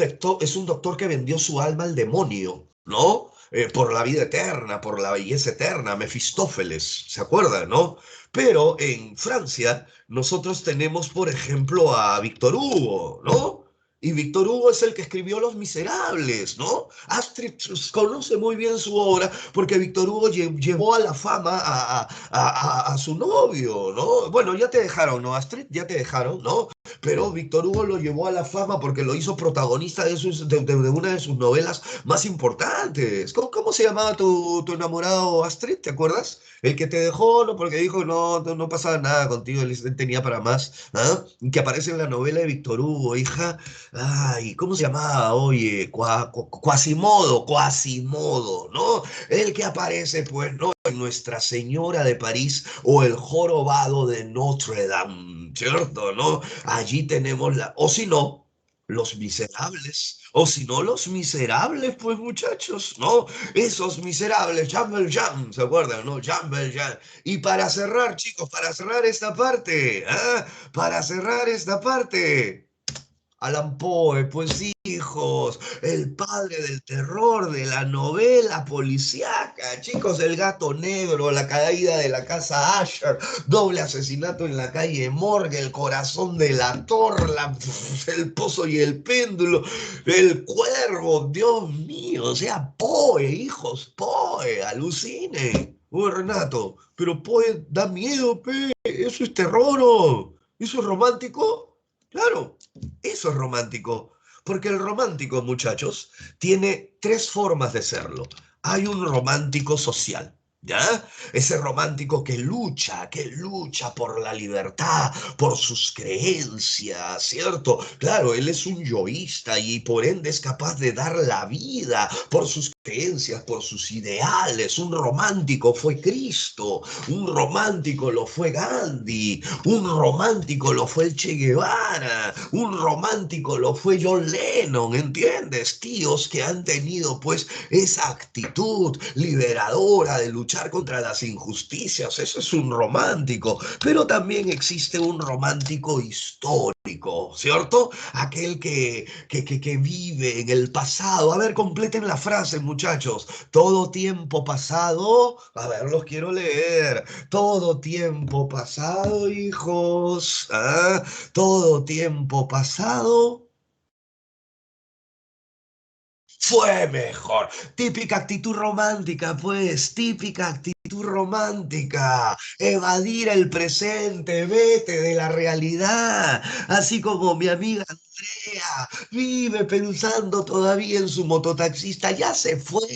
doctor que vendió su alma al demonio, ¿no? Por la vida eterna, por la belleza eterna, Mefistófeles, ¿se acuerdan, no? Pero en Francia nosotros tenemos, por ejemplo, a Víctor Hugo, ¿no? Y Víctor Hugo es el que escribió Los Miserables, ¿no? Astrid conoce muy bien su obra porque Víctor Hugo llevó a la fama a su novio, ¿no? Bueno, ya te dejaron, ¿no, Astrid? Ya te dejaron, ¿no? Pero Víctor Hugo lo llevó a la fama porque lo hizo protagonista de una de sus novelas más importantes. ¿Cómo se llamaba tu enamorado, Astrid? ¿Te acuerdas? El que te dejó, ¿no? Porque dijo, no pasaba nada contigo, él tenía para más, ¿ah? Que aparece en la novela de Víctor Hugo, hija. Ay, ¿cómo se llamaba? Oye, Quasimodo, ¿no? El que aparece, pues, ¿no? En Nuestra Señora de París o el Jorobado de Notre Dame, ¿cierto? ¿No? Allí tenemos o si no, Los Miserables, o si no, Los Miserables, pues muchachos, ¿no? Esos miserables, Jean Valjean, ¿se acuerdan, no? Jean Valjean. Y para cerrar, chicos, para cerrar esta parte, ¿ah? Para cerrar esta parte, Alan Poe, pues hijos, el padre del terror de la novela policíaca, chicos, El gato negro, La caída de la casa Asher, doble asesinato en la calle Morgue, El corazón de la torla, El pozo y el péndulo, El cuervo, Dios mío, o sea, Poe, hijos, Poe, alucine. Uy, Renato, pero Poe da miedo, pe, eso es terror, ¿o? ¿Eso es romántico? Claro. Eso es romántico, porque el romántico, muchachos, tiene tres formas de serlo. Hay un romántico social, ¿Ya? Ese romántico que lucha por la libertad, por sus creencias, ¿cierto? Claro, él es un yoísta y por ende es capaz de dar la vida por sus creencias, por sus ideales. Un romántico fue Cristo, un romántico lo fue Gandhi, un romántico lo fue el Che Guevara, un romántico lo fue John Lennon, ¿entiendes? Tíos que han tenido pues esa actitud liberadora de luchar contra las injusticias. Eso es un romántico, pero también existe un romántico histórico, ¿cierto? Aquel que vive en el pasado. A ver, completen la frase, muchachos. Todo tiempo pasado, a ver, los quiero leer. Todo tiempo pasado, hijos. ¿Ah? Todo tiempo pasado fue mejor. Típica actitud romántica, pues, típica actitud romántica. Evadir el presente, vete de la realidad. Así como mi amiga Andrea vive pensando todavía en su mototaxista, ya se fue.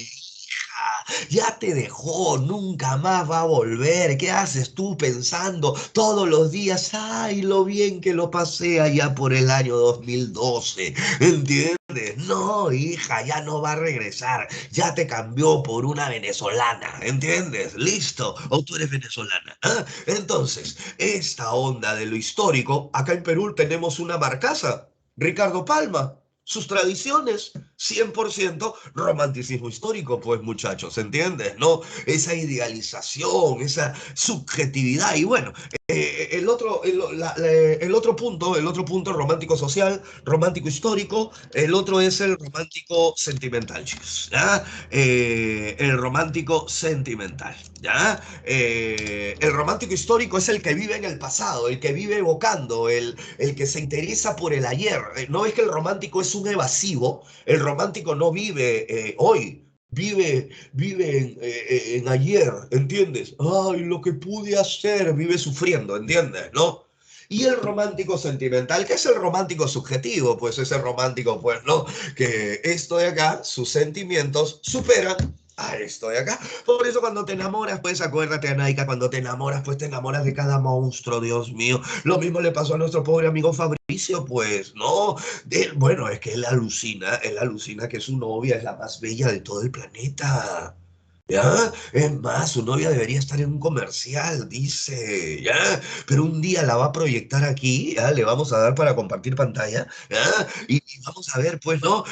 Ya te dejó, nunca más va a volver. ¿Qué haces tú pensando todos los días? Ay, lo bien que lo pasé allá por el año 2012. ¿Entiendes? No, hija, ya no va a regresar. Ya te cambió por una venezolana. ¿Entiendes? Listo. O tú eres venezolana. ¿Ah? Entonces, esta onda de lo histórico, acá en Perú tenemos una marcaza. Ricardo Palma. Sus tradiciones, 100% romanticismo histórico, pues muchachos, ¿entiendes? ¿No? Esa idealización, esa subjetividad. Y bueno, el otro punto romántico social, romántico histórico, el otro es el romántico sentimental, chicos, ¿ya? El romántico sentimental, ¿ya? El romántico histórico es el que vive en el pasado, el que vive evocando, el que se interesa por el ayer. ¿No es que el romántico es un evasivo? El romántico no vive hoy, vive en ayer, ¿entiendes? Ay, lo que pude hacer, vive sufriendo, ¿entiendes? ¿No? Y el romántico sentimental, ¿qué es el romántico subjetivo? Pues ese romántico, pues, ¿no? Que esto de acá, sus sentimientos superan a esto de acá. Por eso cuando te enamoras, pues acuérdate, Anaika, cuando te enamoras, pues te enamoras de cada monstruo, Dios mío. Lo mismo le pasó a nuestro pobre amigo Fabricio, pues, ¿no? Bueno, es que él alucina que su novia es la más bella de todo el planeta. ¿Ya? Es más, su novia debería estar en un comercial, dice, ¿ya? Pero un día la va a proyectar aquí, ¿ya? Le vamos a dar para compartir pantalla, ¿ya? Y vamos a ver, pues, ¿no?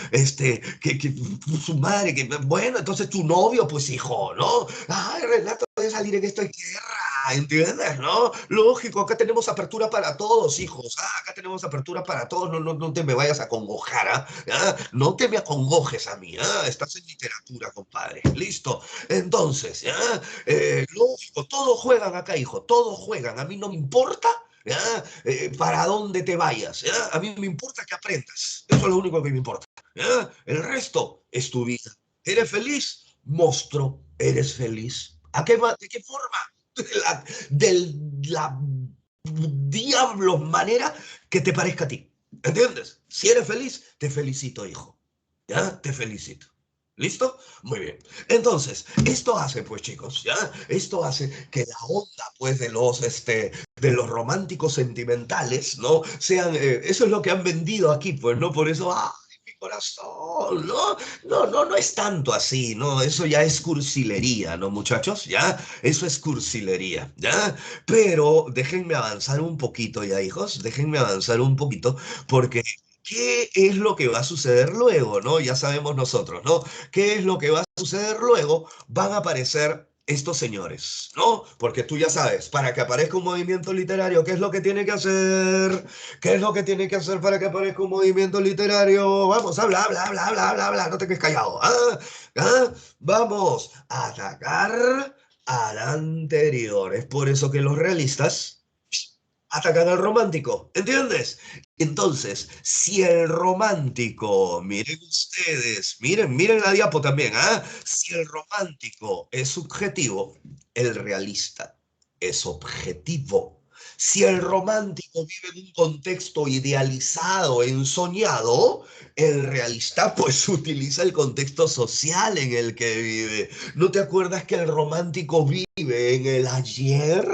Que su madre, que, bueno, entonces tu novio, pues, hijo, ¿no? Ay, Renato, de salir en esto hay guerra, ¿entiendes? ¿No? Lógico, acá tenemos apertura para todos, hijos, acá tenemos apertura para todos, no te me vayas a congojar, ¿ah? ¿Ya? No te me acongojes a mí, ¿ah? Estás en literatura, compadre, listo. Entonces, ¿ya? Lógico, todos juegan acá, hijo, todos juegan. A mí no me importa, ¿ya? Para dónde te vayas, ¿ya? A mí me importa que aprendas. Eso es lo único que me importa, ¿ya? El resto es tu vida. ¿Eres feliz? Monstruo, eres feliz. ¿De qué forma? De la diablo manera que te parezca a ti. ¿Entiendes? Si eres feliz, te felicito, hijo. ¿Ya? Te felicito. ¿Listo? Muy bien. Entonces, esto hace, pues, chicos, ¿ya? Esto hace que la onda, pues, de los románticos sentimentales, ¿no? Sean, eso es lo que han vendido aquí, pues, ¿no? Por eso, ¡ay, mi corazón! ¿No? No es tanto así, ¿no? Eso ya es cursilería, ¿no, muchachos? ¿Ya? Eso es cursilería, ¿ya? Pero déjenme avanzar un poquito ya, hijos, déjenme avanzar un poquito, porque ¿qué es lo que va a suceder luego, no? Ya sabemos nosotros, ¿no? ¿Qué es lo que va a suceder luego? Van a aparecer estos señores, ¿no? Porque tú ya sabes, para que aparezca un movimiento literario, ¿qué es lo que tiene que hacer? ¿Qué es lo que tiene que hacer para que aparezca un movimiento literario? Vamos, habla, no te quedes callado. ¿Ah? ¿Ah? Vamos a atacar al anterior. Es por eso que los realistas atacan al romántico, ¿entiendes? Entonces, si el romántico, miren ustedes, miren la diapo también, ¿ah? Si el romántico es subjetivo, el realista es objetivo. Si el romántico vive en un contexto idealizado, ensoñado, el realista pues utiliza el contexto social en el que vive. ¿No te acuerdas que el romántico vive en el ayer?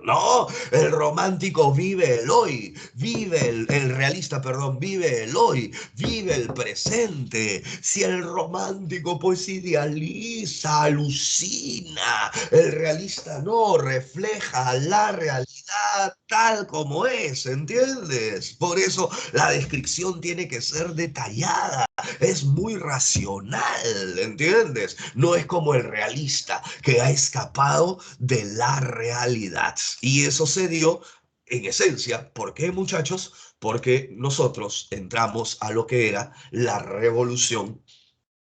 No, el romántico vive el hoy, el realista, perdón, vive el hoy, vive el presente. Si el romántico pues idealiza, alucina, el realista no, refleja la realidad tal como es, ¿entiendes? Por eso la descripción tiene que ser detallada, es muy racional, ¿entiendes? No es como el realista que ha escapado de la realidad. Y eso se dio en esencia, ¿por qué, muchachos? Porque nosotros entramos a lo que era la revolución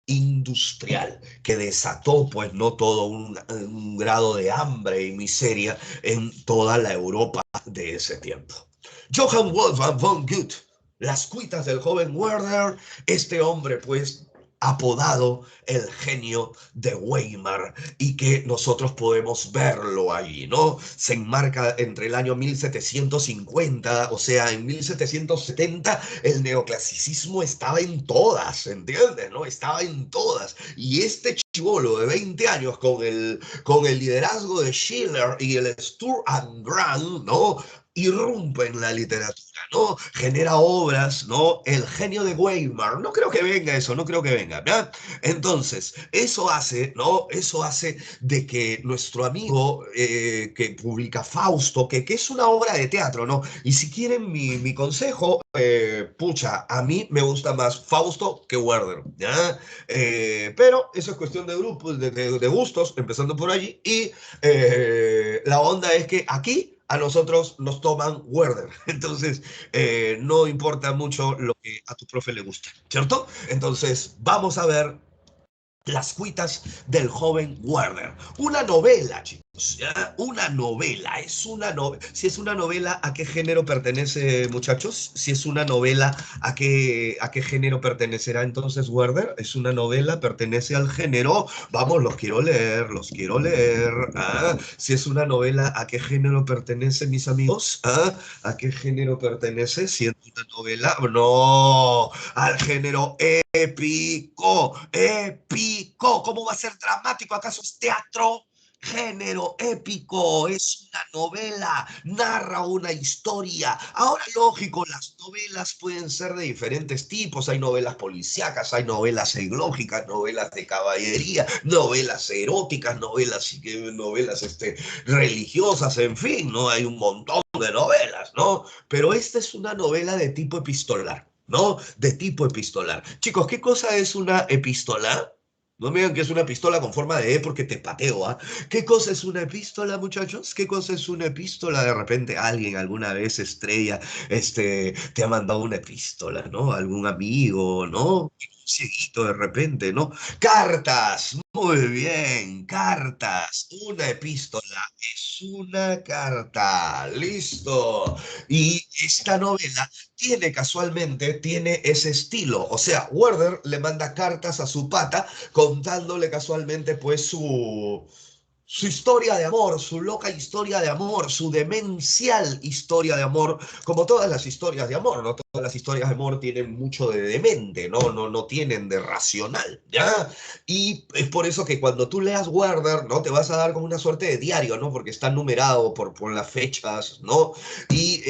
industrial que desató pues no todo un grado de hambre y miseria en toda la Europa de ese tiempo. Johann Wolfgang von Goethe, las cuitas del joven Werner, este hombre pues apodado el genio de Weimar y que nosotros podemos verlo ahí, ¿no? Se enmarca entre el año 1750, o sea, en 1770 el neoclasicismo estaba en todas, ¿entiendes? ¿No? Estaba en todas. Y este chivolo de 20 años con el liderazgo de Schiller y el Sturm and Drang, ¿no? Irrumpe en la literatura, ¿no? Genera obras, ¿no? El genio de Weimar. No creo que venga eso, no creo que venga, ¿verdad? Entonces, eso hace, ¿no? Eso hace de que nuestro amigo que publica Fausto, que es una obra de teatro, ¿no? Y si quieren mi consejo, pucha, a mí me gusta más Fausto que Werder, ¿ya? Pero eso es cuestión de grupos, de gustos, empezando por allí. Y la onda es que aquí a nosotros nos toman Werder. Entonces, no importa mucho lo que a tu profe le guste, ¿cierto? Entonces, vamos a ver las cuitas del joven Werner. Una novela, chicos, ¿ya? Una novela, es una novela. Si es una novela, ¿a qué género pertenece, muchachos? Si es una novela, ¿a qué género pertenecerá entonces Werner? Es una novela, pertenece al género. Vamos, los quiero leer, los quiero leer. ¿Ah? Si es una novela, ¿a qué género pertenece, mis amigos? ¿Ah? ¿A qué género pertenece? Si es una novela, no, al género épico, épico. ¿Cómo va a ser dramático? ¿Acaso es teatro? Género épico, es una novela, narra una historia. Ahora, lógico, las novelas pueden ser de diferentes tipos. Hay novelas policíacas, hay novelas ecológicas, novelas de caballería, novelas eróticas, novelas religiosas, en fin, ¿no? Hay un montón de novelas, ¿no? Pero esta es una novela de tipo epistolar. ¿No? De tipo epistolar. Chicos, ¿qué cosa es una epístola? No me digan que es una pistola con forma de E porque te pateo, ¿ah? ¿Qué cosa es una epístola, muchachos? ¿Qué cosa es una epístola? De repente alguien alguna vez estrella, te ha mandado una epístola, ¿no? Algún amigo, ¿no? Un cieguito de repente, ¿no? Cartas, muy bien, cartas. Una epístola es una carta, listo. Y esta novela tiene ese estilo. O sea, Werder le manda cartas a su pata contándole casualmente pues su historia de amor, su loca historia de amor, su demencial historia de amor, como todas las historias de amor, ¿no? Todas las historias de amor tienen mucho de demente, ¿no? No tienen de racional, ¿ya? Y es por eso que cuando tú leas Werder, ¿no? Te vas a dar como una suerte de diario, ¿no? Porque está numerado por las fechas, ¿no? Y,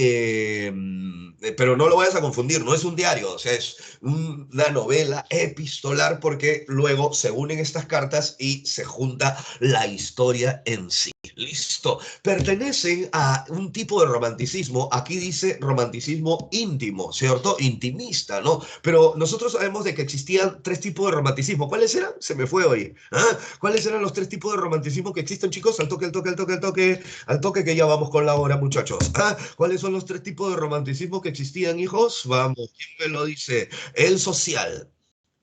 pero no lo vayas a confundir, no es un diario, o sea, es una novela epistolar porque luego se unen estas cartas y se junta la historia en sí. Listo. Pertenecen a un tipo de romanticismo. Aquí dice romanticismo íntimo, ¿cierto? Intimista, ¿no? Pero nosotros sabemos de que existían tres tipos de romanticismo. ¿Cuáles eran? Se me fue hoy. ¿Ah? ¿Cuáles eran los tres tipos de romanticismo que existen, chicos? Al toque, al toque, al toque, al toque, al toque que ya vamos con la hora, muchachos. ¿Ah? ¿Cuáles son los tres tipos de romanticismo que existían, hijos? Vamos, ¿quién me lo dice? El social,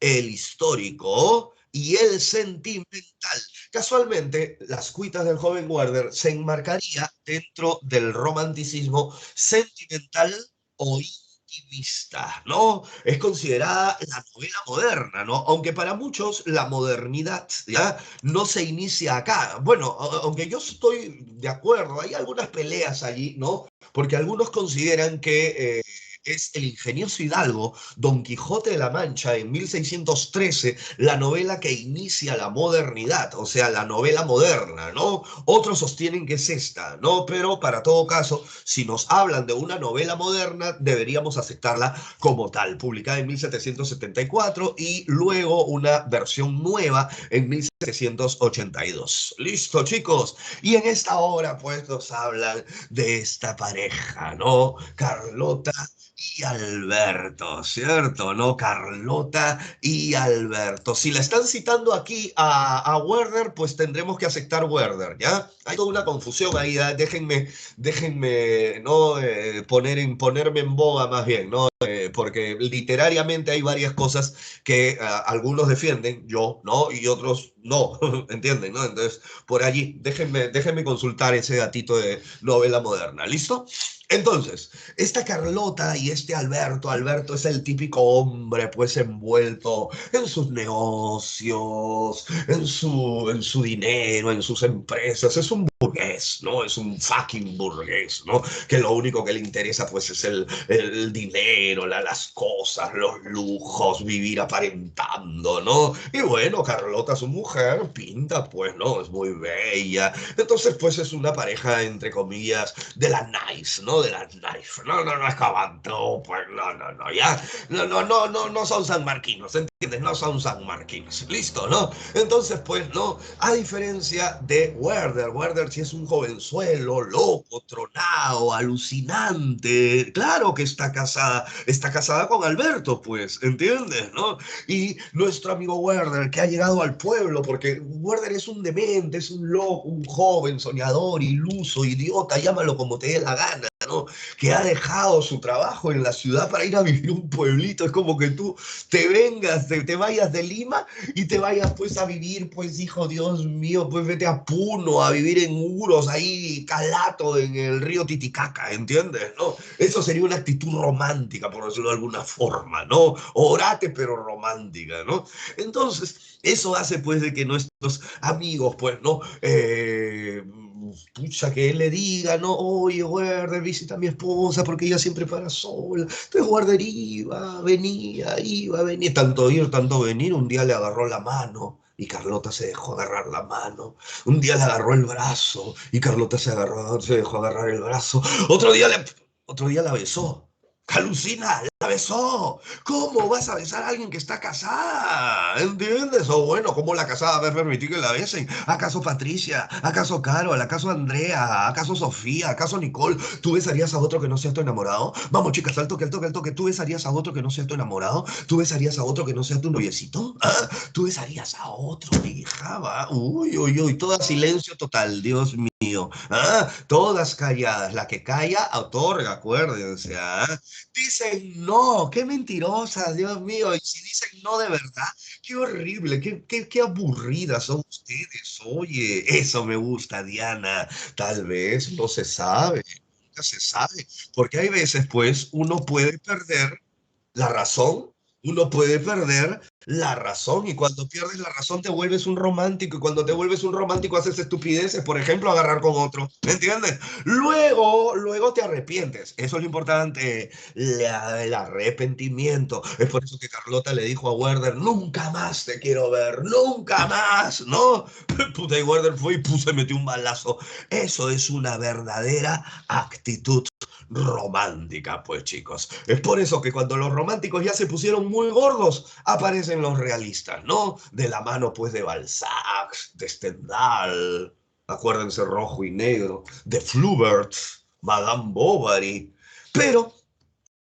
el histórico y el sentimental. Casualmente, las cuitas del joven Werder se enmarcaría dentro del romanticismo sentimental o íntimo. intimista, ¿no? Es considerada la novela moderna, ¿no? Aunque para muchos la modernidad, ¿ya? No se inicia acá. Bueno, aunque yo estoy de acuerdo, hay algunas peleas allí, ¿no? Porque algunos consideran que es el ingenioso Hidalgo, Don Quijote de la Mancha, en 1613, la novela que inicia la modernidad, o sea, la novela moderna, ¿no? Otros sostienen que es esta, ¿no? Pero para todo caso, si nos hablan de una novela moderna, deberíamos aceptarla como tal, publicada en 1774 y luego una versión nueva en 1782. Listo, chicos. Y en esta hora, pues, nos hablan de esta pareja, ¿no? Carlota y Alberto, ¿cierto? ¿No? Carlota y Alberto. Si la están citando aquí a Werder, pues tendremos que aceptar Werder, ¿ya? Hay toda una confusión ahí, ¿ya? Déjenme, ¿no? Ponerme en boga más bien, ¿no? Porque literariamente hay varias cosas que algunos defienden, yo, ¿no? Y otros no, ¿entienden? ¿No? Entonces, por allí, déjenme consultar ese gatito de novela moderna, ¿listo? Entonces, esta Carlota y este Alberto, Alberto es el típico hombre pues envuelto en sus negocios, en su dinero, en sus empresas, es un burgués, ¿no? Es un fucking burgués, ¿no? Que lo único que le interesa pues es el dinero, las cosas, los lujos, vivir aparentando, ¿no? Y bueno, Carlota, su mujer, pinta pues, ¿no? Es muy bella. Entonces pues es una pareja, entre comillas, de la nice, ¿no? De la nice. No, no, no es cabanto, pues no, ya. No son sanmarquinos, ¿entiendes? No son sanmarquinos. Listo, ¿no? Entonces, pues, no. A diferencia de Werder, Werder sí es un jovenzuelo, loco, tronado, alucinante. Claro que está casada con Alberto, pues, ¿entiendes? ¿No? Y nuestro amigo Werder, que ha llegado al pueblo, porque Werder es un demente, es un loco, un joven, soñador, iluso, idiota, llámalo como te dé la gana, ¿no? Que ha dejado su trabajo en la ciudad para ir a vivir un pueblito. Es como que tú te vengas, te vayas de Lima y te vayas pues a vivir, pues hijo, Dios mío, pues vete a Puno, a vivir en Uros, ahí calato en el río Titicaca, ¿entiendes? ¿No? Eso sería una actitud romántica, por decirlo de alguna forma, ¿no? Orate, pero romántica, ¿no? Entonces, eso hace pues de que nuestros amigos, pues, ¿no? Pucha, que él le diga, ¿no? Oye, Werder, visita a mi esposa porque ella siempre para sola. Entonces Werder venía, tanto ir, tanto venir. Un día le agarró la mano y Carlota se dejó agarrar la mano. Un día le agarró el brazo y Carlota se dejó agarrar el brazo. Otro día la besó. Alucina, la besó. ¿Cómo vas a besar a alguien que está casada? ¿Entiendes? O bueno, ¿cómo la casada va a permitir que la besen? ¿Acaso Patricia? ¿Acaso Carol? ¿Acaso Andrea? ¿Acaso Sofía? ¿Acaso Nicole? ¿Tú besarías a otro que no sea tu enamorado? Vamos, chicas, al toque, al toque, al toque. ¿Tú besarías a otro que no sea tu enamorado? ¿Tú besarías a otro que no sea tu noviecito? ¿Ah? ¿Tú besarías a otro, hija? ¿Va? Uy, uy, uy, todo silencio total, Dios mío. ¿Ah? Todas calladas. La que calla, otorga, acuérdense. ¿Ah? Dicen no, qué mentirosas, Dios mío. Y si dicen no de verdad, qué horrible, qué aburridas son ustedes. Oye, eso me gusta, Diana. Tal vez no se sabe, nunca se sabe. Porque hay veces, pues, uno puede perder la razón, y cuando pierdes la razón te vuelves un romántico, y cuando te vuelves un romántico haces estupideces, por ejemplo, agarrar con otro, ¿me entiendes? Luego te arrepientes, eso es lo importante, el arrepentimiento. Es por eso que Carlota le dijo a Werder, nunca más te quiero ver, nunca más, ¿no? Puta, y Werder fue y se metió un balazo. Eso es una verdadera actitud romántica, pues chicos. Es por eso que cuando los románticos ya se pusieron muy gordos, aparecen los realistas, ¿no? De la mano pues de Balzac, de Stendhal, acuérdense, Rojo y Negro, de Flaubert, Madame Bovary. Pero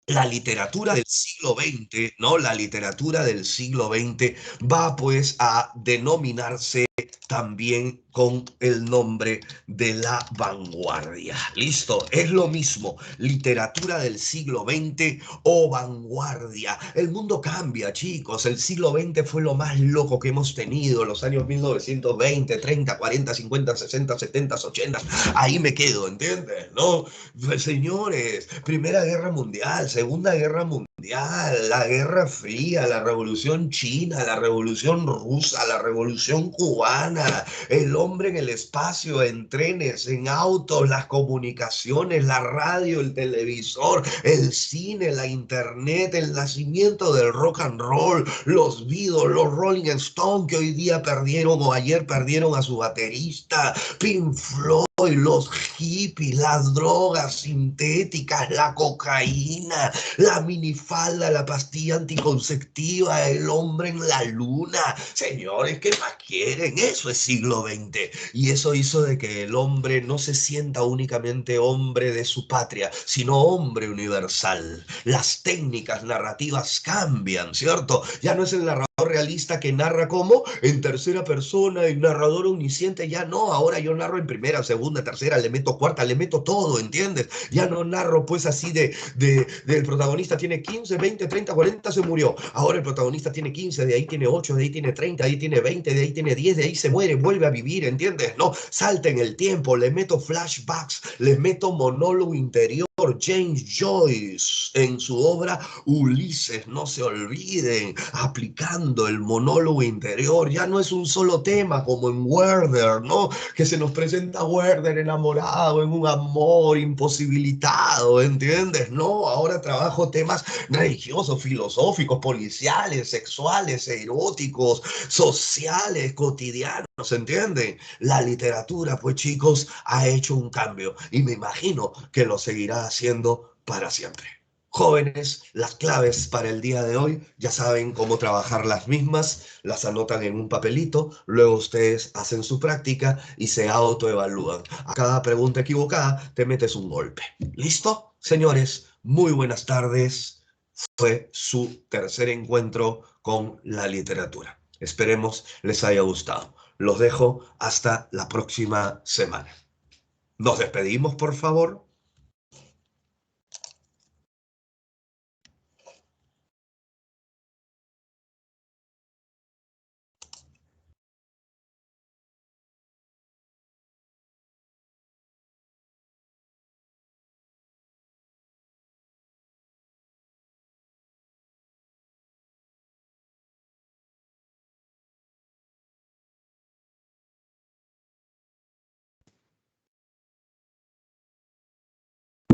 la literatura del siglo XX, ¿no? La literatura del siglo XX va pues a denominarse también con el nombre de La Vanguardia. Listo, es lo mismo, literatura del siglo XX o vanguardia. El mundo cambia, chicos. El siglo XX fue lo más loco que hemos tenido, los años 1920, 30, 40, 50, 60, 70, 80. Ahí me quedo, ¿entiendes? ¿No? Pues, señores, Primera Guerra Mundial, Segunda Guerra Mundial, la Guerra Fría, la Revolución China, la Revolución Rusa, la Revolución Cubana, el hombre en el espacio, en trenes, en autos, las comunicaciones, la radio, el televisor, el cine, la internet, el nacimiento del rock and roll, los Beatles, los Rolling Stones que hoy día perdieron o ayer perdieron a su baterista, Pink Floyd, los hippies, las drogas sintéticas, la cocaína, la minifalda, la pastilla anticonceptiva, el hombre en la luna. Señores, ¿qué más quieren? Eso es siglo XX. Y eso hizo de que el hombre no se sienta únicamente hombre de su patria, sino hombre universal. Las técnicas narrativas cambian, ¿cierto? Ya no es el narrador realista que narra como en tercera persona, el narrador omnisciente, ya no, ahora yo narro en primera, segunda, tercera, le meto cuarta, le meto todo, ¿entiendes? Ya no narro pues así del protagonista tiene 15, 20, 30, 40, se murió. Ahora el protagonista tiene 15, de ahí tiene 8, de ahí tiene 30, de ahí tiene 20, de ahí tiene 10, de ahí se muere, vuelve a vivir, ¿entiendes? No, salta en el tiempo, le meto flashbacks, le meto monólogo interior. James Joyce en su obra Ulises, no se olviden, aplicando el monólogo interior, ya no es un solo tema como en Werther, ¿no? Que se nos presenta Werther enamorado en un amor imposibilitado, ¿entiendes? No, ahora trabajo temas religiosos, filosóficos, policiales, sexuales, eróticos, sociales, cotidianos, ¿entienden? La literatura, pues chicos, ha hecho un cambio y me imagino que lo seguirá haciendo para siempre. Jóvenes, las claves para el día de hoy, ya saben cómo trabajar las mismas, las anotan en un papelito, luego ustedes hacen su práctica y se autoevalúan. A cada pregunta equivocada te metes un golpe. ¿Listo? Señores, muy buenas tardes. Fue su tercer encuentro con la literatura. Esperemos les haya gustado. Los dejo hasta la próxima semana. Nos despedimos, por favor.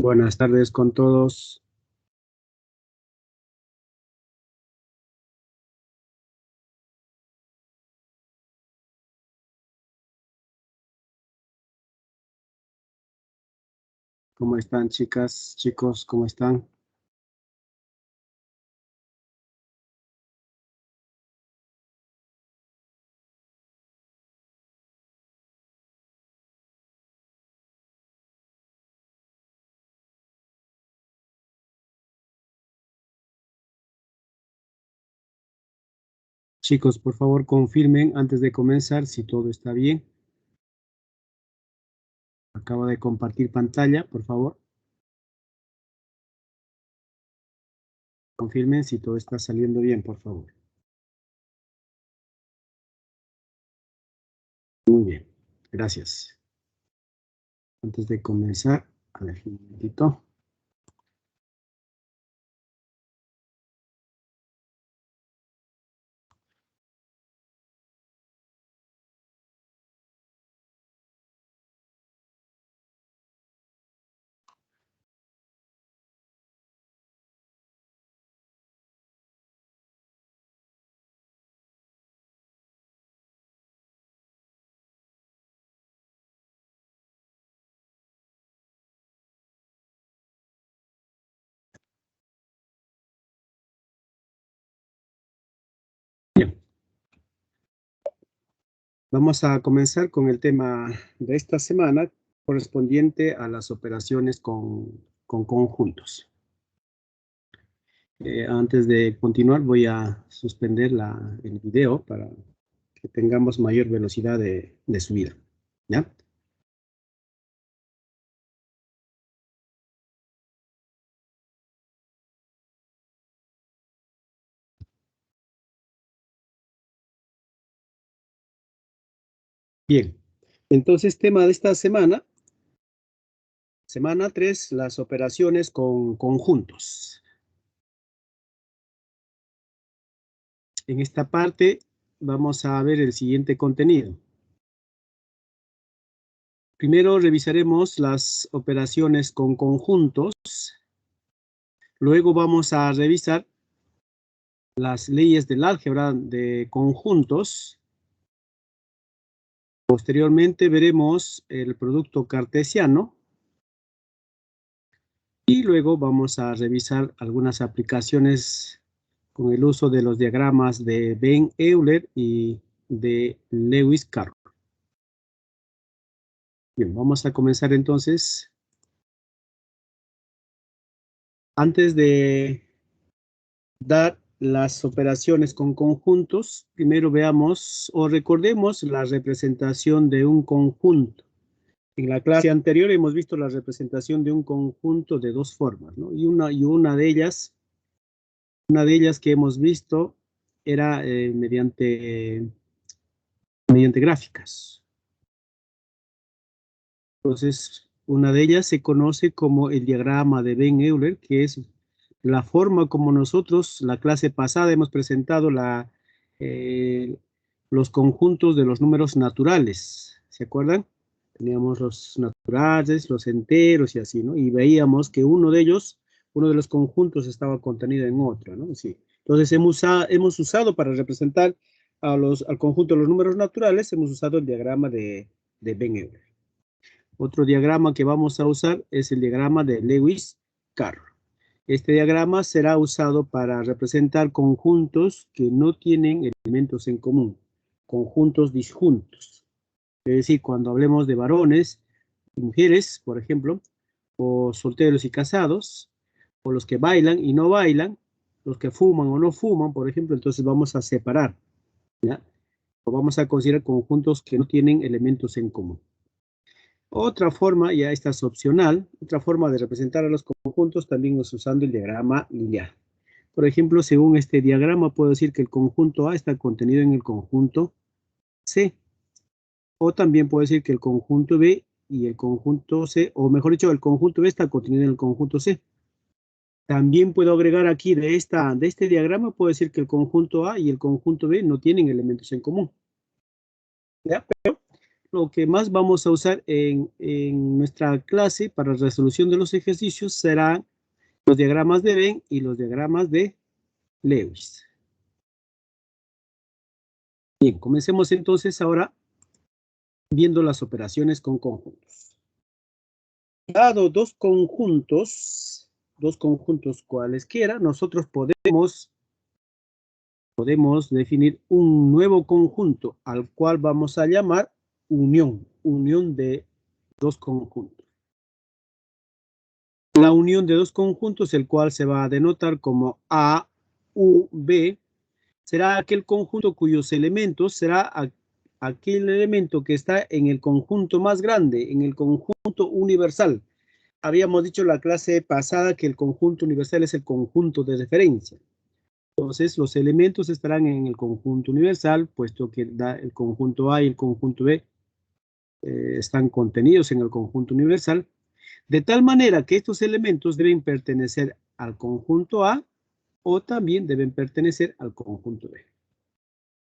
Buenas tardes con todos. ¿Cómo están, chicas, chicos? ¿Cómo están? Chicos, por favor, confirmen antes de comenzar si todo está bien. Acabo de compartir pantalla, por favor. Confirmen si todo está saliendo bien, por favor. Muy bien, gracias. Antes de comenzar, a ver, un momentito. Bien. Vamos a comenzar con el tema de esta semana correspondiente a las operaciones con conjuntos. Antes de continuar, voy a suspender el video para que tengamos mayor velocidad de subida, ¿ya? Bien, entonces tema de esta semana, semana 3, las operaciones con conjuntos. En esta parte vamos a ver el siguiente contenido. Primero revisaremos las operaciones con conjuntos. Luego vamos a revisar las leyes del álgebra de conjuntos. Posteriormente veremos el producto cartesiano. Y luego vamos a revisar algunas aplicaciones con el uso de los diagramas de Venn-Euler y de Lewis-Carroll. Bien, vamos a comenzar entonces. Antes de dar las operaciones con conjuntos, primero veamos o recordemos la representación de un conjunto. En la clase anterior hemos visto la representación de un conjunto de dos formas, ¿no? Y una de ellas que hemos visto era mediante gráficas. Entonces, una de ellas se conoce como el diagrama de Venn-Euler, que es la forma como nosotros, la clase pasada, hemos presentado los conjuntos de los números naturales. ¿Se acuerdan? Teníamos los naturales, los enteros y así, ¿no? Y veíamos que uno de los conjuntos estaba contenido en otro, ¿no? Sí. Entonces hemos usado para representar al conjunto de los números naturales, hemos usado el diagrama de Venn-Euler. Otro diagrama que vamos a usar es el diagrama de Lewis-Carroll. Este diagrama será usado para representar conjuntos que no tienen elementos en común, conjuntos disjuntos. Es decir, cuando hablemos de varones y mujeres, por ejemplo, o solteros y casados, o los que bailan y no bailan, los que fuman o no fuman, por ejemplo, entonces vamos a separar, ¿ya? O vamos a considerar conjuntos que no tienen elementos en común. Otra forma, ya esta es opcional, otra forma de representar a los conjuntos también es usando el diagrama lineal. Por ejemplo, según este diagrama puedo decir que el conjunto A está contenido en el conjunto C. O también puedo decir que el conjunto B y el conjunto C, o mejor dicho, el conjunto B está contenido en el conjunto C. También puedo agregar aquí de este diagrama, puedo decir que el conjunto A y el conjunto B no tienen elementos en común. ¿Ya? Pero lo que más vamos a usar en nuestra clase para resolución de los ejercicios serán los diagramas de Venn y los diagramas de Lewis. Bien, comencemos entonces ahora viendo las operaciones con conjuntos. Dado dos conjuntos cualesquiera, nosotros podemos definir un nuevo conjunto al cual vamos a llamar unión de dos conjuntos. La unión de dos conjuntos, el cual se va a denotar como A, U, B, será aquel conjunto cuyos elementos será aquel elemento que está en el conjunto más grande, en el conjunto universal. Habíamos dicho en la clase pasada que el conjunto universal es el conjunto de referencia. Entonces, los elementos estarán en el conjunto universal, puesto que el conjunto A y el conjunto B están contenidos en el conjunto universal, de tal manera que estos elementos deben pertenecer al conjunto A o también deben pertenecer al conjunto B.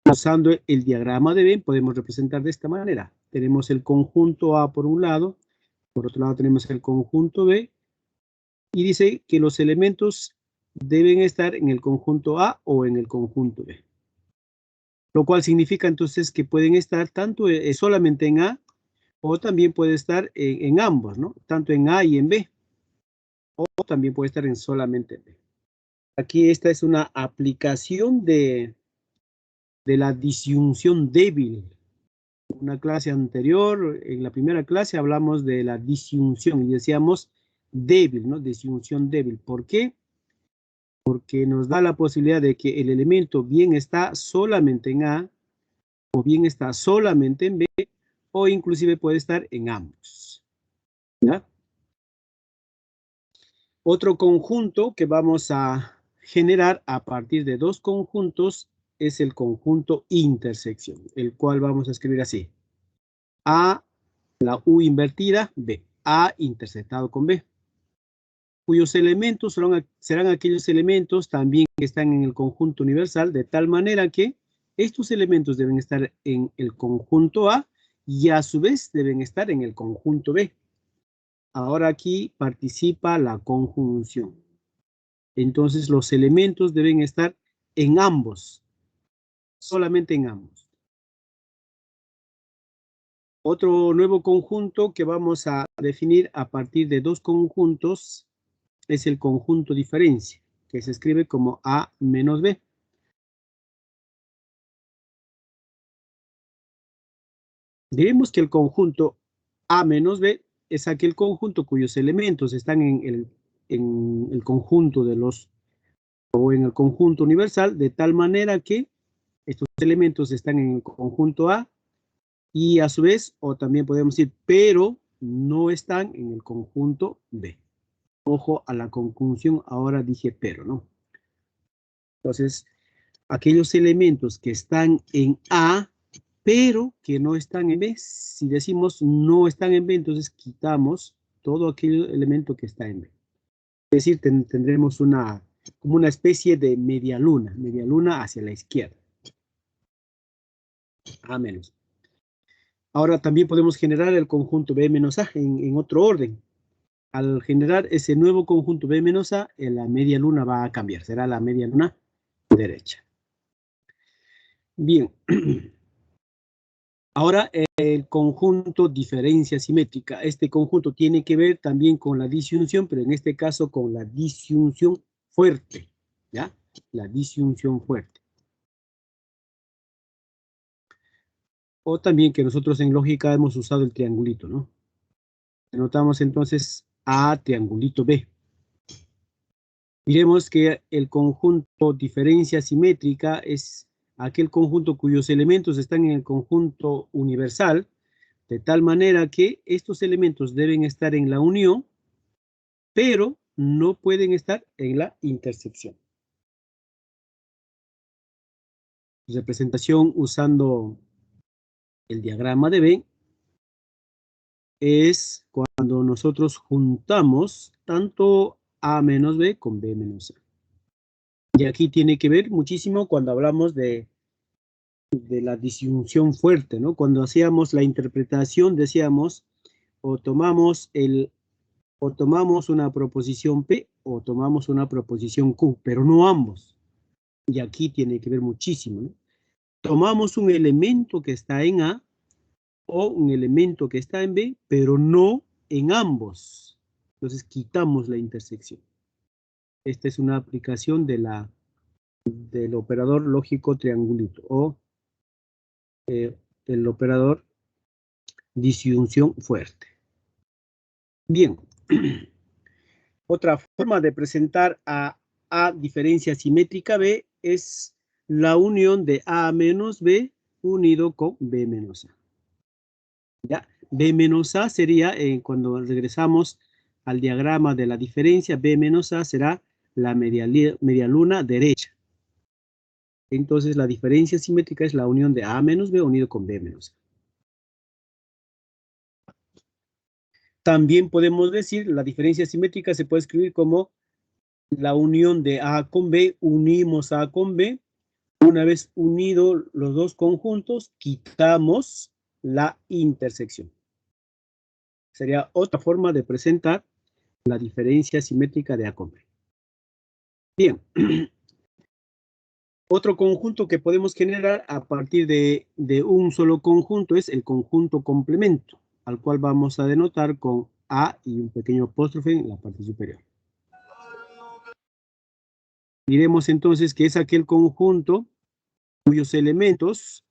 Usando el diagrama de Venn podemos representar de esta manera. Tenemos el conjunto A por un lado, por otro lado tenemos el conjunto B, y dice que los elementos deben estar en el conjunto A o en el conjunto B. Lo cual significa entonces que pueden estar tanto solamente en A o también puede estar en ambos, ¿no? Tanto en A y en B. O también puede estar en solamente B. Aquí esta es una aplicación de la disyunción débil. En una clase anterior, en la primera clase hablamos de la disyunción y decíamos débil, ¿no? Disyunción débil. ¿Por qué? Porque nos da la posibilidad de que el elemento bien está solamente en A o bien está solamente en B, o inclusive puede estar en ambos. ¿Ya? Otro conjunto que vamos a generar a partir de dos conjuntos es el conjunto intersección, el cual vamos a escribir así. A, la U invertida, B. A intersectado con B. Cuyos elementos serán aquellos elementos también que están en el conjunto universal, de tal manera que estos elementos deben estar en el conjunto A y a su vez deben estar en el conjunto B. Ahora aquí participa la conjunción. Entonces los elementos deben estar en ambos, solamente en ambos. Otro nuevo conjunto que vamos a definir a partir de dos conjuntos es el conjunto diferencia, que se escribe como A menos B. Diremos que el conjunto A menos B es aquel conjunto cuyos elementos están en el conjunto de los, o en el conjunto universal, de tal manera que estos elementos están en el conjunto A y a su vez, o también podemos decir, pero no están en el conjunto B. Ojo a la conjunción, ahora dije pero, ¿no? Entonces, aquellos elementos que están en A, pero que no están en B. Si decimos no están en B, entonces quitamos todo aquel elemento que está en B. Es decir, tendremos como una especie de media luna hacia la izquierda. A menos. Ahora también podemos generar el conjunto B menos A en otro orden. Al generar ese nuevo conjunto B menos A, la media luna va a cambiar. Será la media luna derecha. Bien. Ahora el conjunto diferencia simétrica. Este conjunto tiene que ver también con la disyunción, pero en este caso con la disyunción fuerte. ¿Ya? La disyunción fuerte. O también que nosotros en lógica hemos usado el triangulito, ¿no? Anotamos entonces A triangulito B. Miremos que el conjunto diferencia simétrica es aquel conjunto cuyos elementos están en el conjunto universal, de tal manera que estos elementos deben estar en la unión, pero no pueden estar en la intersección. Representación usando el diagrama de Venn es cuando nosotros juntamos tanto A menos B con B menos A. Y aquí tiene que ver muchísimo cuando hablamos de la disyunción fuerte, ¿no? Cuando hacíamos la interpretación decíamos o tomamos una proposición P o tomamos una proposición Q, pero no ambos. Y aquí tiene que ver muchísimo, ¿no? Tomamos un elemento que está en A o un elemento que está en B, pero no en ambos. Entonces quitamos la intersección. Esta es una aplicación del operador lógico triangulito o el operador disyunción fuerte. Bien. Otra forma de presentar a diferencia simétrica B es la unión de A menos B unido con B menos A. ¿Ya? B menos A sería, cuando regresamos al diagrama de la diferencia, B menos A será la media luna derecha. Entonces la diferencia simétrica es la unión de A menos B unido con B menos A. También podemos decir, la diferencia simétrica se puede escribir como la unión de A con B, unimos A con B. Una vez unidos los dos conjuntos, quitamos la intersección. Sería otra forma de presentar la diferencia simétrica de A con B. Bien. Otro conjunto que podemos generar a partir de un solo conjunto es el conjunto complemento, al cual vamos a denotar con A y un pequeño apóstrofe en la parte superior. Miremos entonces que es aquel conjunto cuyos elementos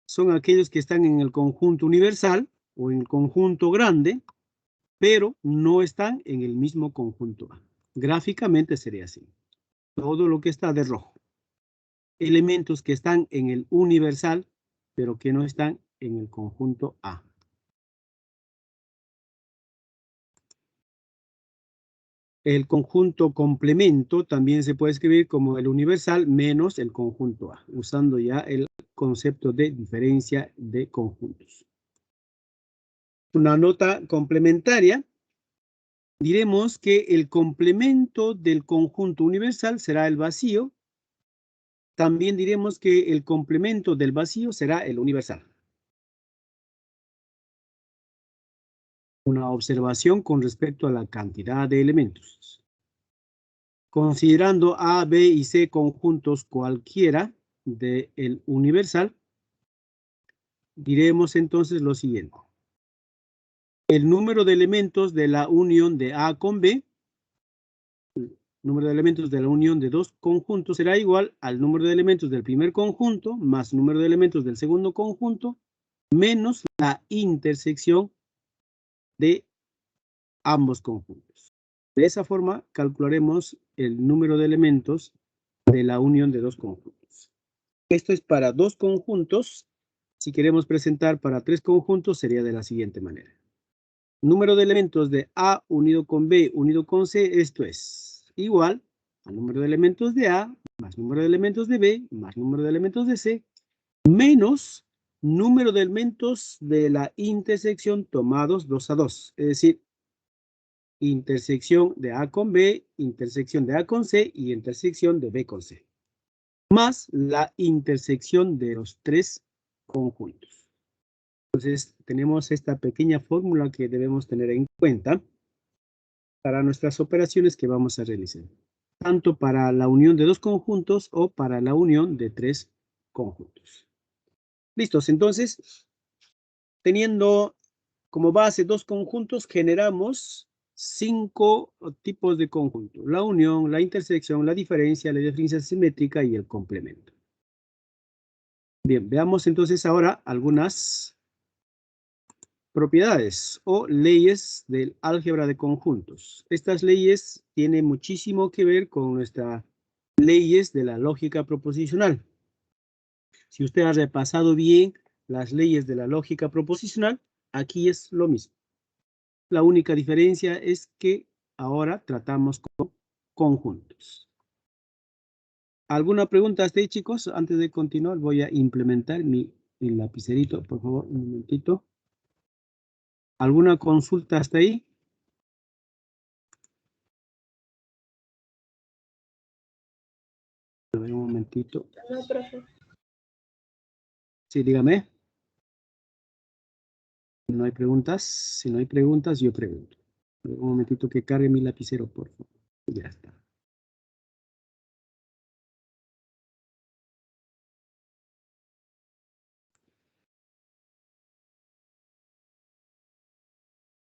son aquellos que están en el conjunto universal o en el conjunto grande, pero no están en el mismo conjunto A. Gráficamente sería así. Todo lo que está de rojo. Elementos que están en el universal, pero que no están en el conjunto A. El conjunto complemento también se puede escribir como el universal menos el conjunto A, usando ya el concepto de diferencia de conjuntos. Una nota complementaria, diremos que el complemento del conjunto universal será el vacío. También diremos que el complemento del vacío será el universal. Una observación con respecto a la cantidad de elementos. Considerando A, B y C conjuntos cualquiera del universal, diremos entonces lo siguiente. El número de elementos de la unión de A con B, el número de elementos de la unión de dos conjuntos será igual al número de elementos del primer conjunto más número de elementos del segundo conjunto menos la intersección de ambos conjuntos. De esa forma calcularemos el número de elementos de la unión de dos conjuntos. Esto es para dos conjuntos. Si queremos presentar para tres conjuntos sería de la siguiente manera. Número de elementos de A unido con B unido con C, esto es igual al número de elementos de A más número de elementos de B más número de elementos de C menos número de elementos de la intersección tomados 2 a 2. Es decir, intersección de A con B, intersección de A con C y intersección de B con C. Más la intersección de los tres conjuntos. Entonces, tenemos esta pequeña fórmula que debemos tener en cuenta para nuestras operaciones que vamos a realizar. Tanto para la unión de dos conjuntos o para la unión de tres conjuntos. Listos, entonces, teniendo como base dos conjuntos, generamos 5 tipos de conjunto. La unión, la intersección, la diferencia simétrica y el complemento. Bien, veamos entonces ahora algunas propiedades o leyes del álgebra de conjuntos. Estas leyes tienen muchísimo que ver con nuestras leyes de la lógica proposicional. Si usted ha repasado bien las leyes de la lógica proposicional, aquí es lo mismo. La única diferencia es que ahora tratamos con conjuntos. ¿Alguna pregunta hasta ahí, chicos? Antes de continuar, voy a implementar mi lapicerito, por favor, un momentito. ¿Alguna consulta hasta ahí? A ver, un momentito. No, profe. Sí, dígame. ¿No hay preguntas? Si no hay preguntas, yo pregunto. Un momentito que cargue mi lapicero, por favor. Ya está.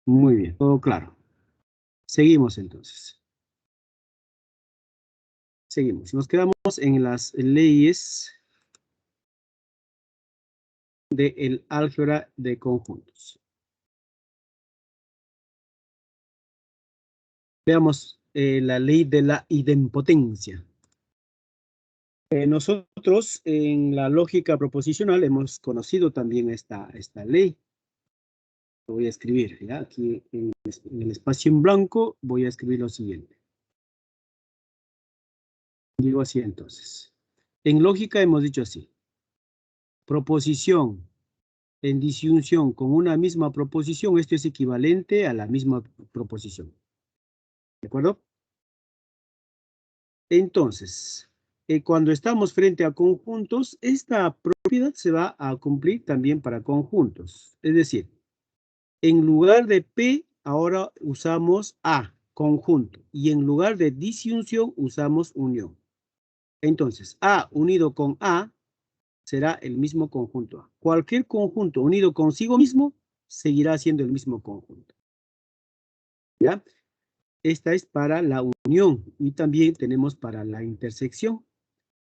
Muy bien, todo claro. Seguimos entonces. Seguimos. Nos quedamos en las leyes del álgebra de conjuntos. Veamos la ley de la idempotencia. Nosotros en la lógica proposicional hemos conocido también esta ley. Lo voy a escribir, ¿ya? Aquí en el espacio en blanco voy a escribir lo siguiente. Digo así entonces. En lógica hemos dicho así. Proposición en disyunción con una misma proposición, esto es equivalente a la misma proposición. ¿De acuerdo? Entonces, cuando estamos frente a conjuntos, esta propiedad se va a cumplir también para conjuntos. Es decir, en lugar de P, ahora usamos A, conjunto. Y en lugar de disyunción, usamos unión. Entonces, A unido con A será el mismo conjunto A. Cualquier conjunto unido consigo mismo seguirá siendo el mismo conjunto. ¿Ya? Esta es para la unión y también tenemos para la intersección.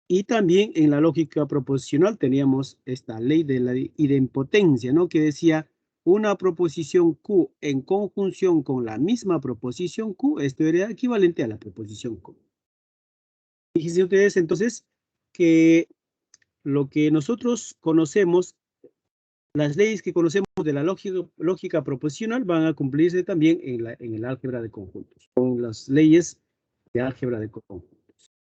Y también en la lógica proposicional teníamos esta ley de la idempotencia, ¿no? Que decía una proposición Q en conjunción con la misma proposición Q, esto era equivalente a la proposición Q. Fíjense ustedes entonces que lo que nosotros conocemos las leyes que conocemos de la lógica proposicional van a cumplirse también en el álgebra de conjuntos, con las leyes de álgebra de conjuntos.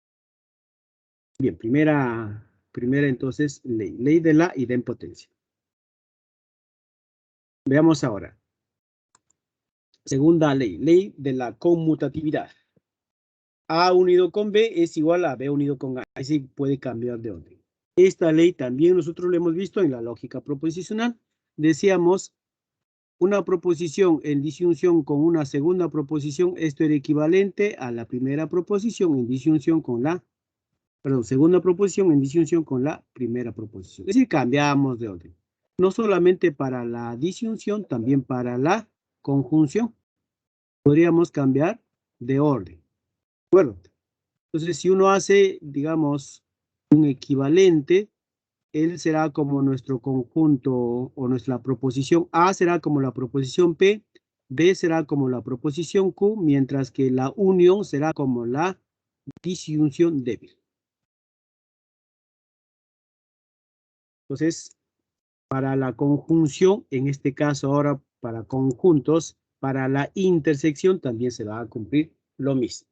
Bien, primera entonces ley de la idempotencia. Veamos ahora. Segunda ley de la conmutatividad. A unido con B es igual a B unido con A. Así puede cambiar de orden. Esta ley también nosotros la hemos visto en la lógica proposicional. Decíamos, una proposición en disyunción con una segunda proposición, esto era equivalente a la primera proposición en disyunción con la, segunda proposición en disyunción con la primera proposición. Es decir, cambiamos de orden. No solamente para la disyunción, también para la conjunción. Podríamos cambiar de orden. ¿De acuerdo? Entonces, si uno hace, digamos, un equivalente, él será como nuestro conjunto o nuestra proposición A será como la proposición P, B será como la proposición Q, mientras que la unión será como la disyunción débil. Entonces, para la conjunción, en este caso ahora para conjuntos, para la intersección también se va a cumplir lo mismo.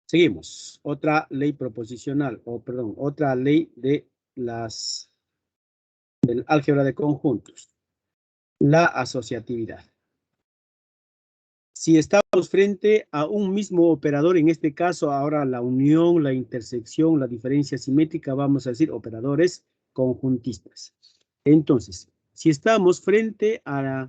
Seguimos. Otra ley proposicional, otra ley de del álgebra de conjuntos. La asociatividad. Si estamos frente a un mismo operador, en este caso ahora la unión, la intersección, la diferencia simétrica, vamos a decir operadores conjuntistas. Entonces, si estamos frente a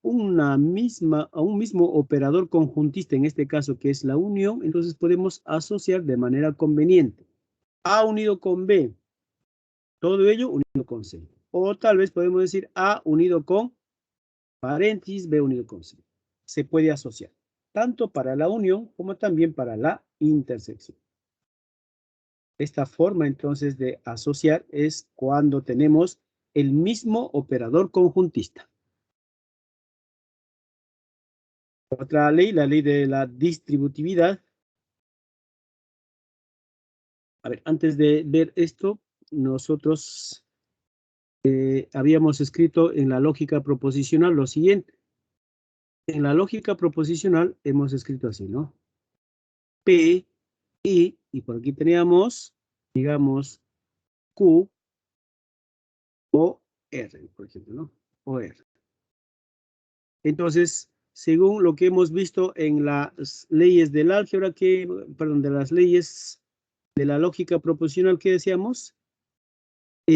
un mismo operador conjuntista, en este caso que es la unión, entonces podemos asociar de manera conveniente A unido con B, todo ello unido con C. O tal vez podemos decir A unido con paréntesis, B unido con C. Se puede asociar, tanto para la unión como también para la intersección. Esta forma entonces de asociar es cuando tenemos el mismo operador conjuntista. Otra ley, la ley de la distributividad. A ver, antes de ver esto, nosotros habíamos escrito en la lógica proposicional lo siguiente. En la lógica proposicional hemos escrito así, ¿no? P, I, y por aquí teníamos, digamos, Q, o R, por ejemplo, ¿no? O R. Entonces, según lo que hemos visto en las leyes del álgebra, de las leyes de la lógica proposicional que decíamos, P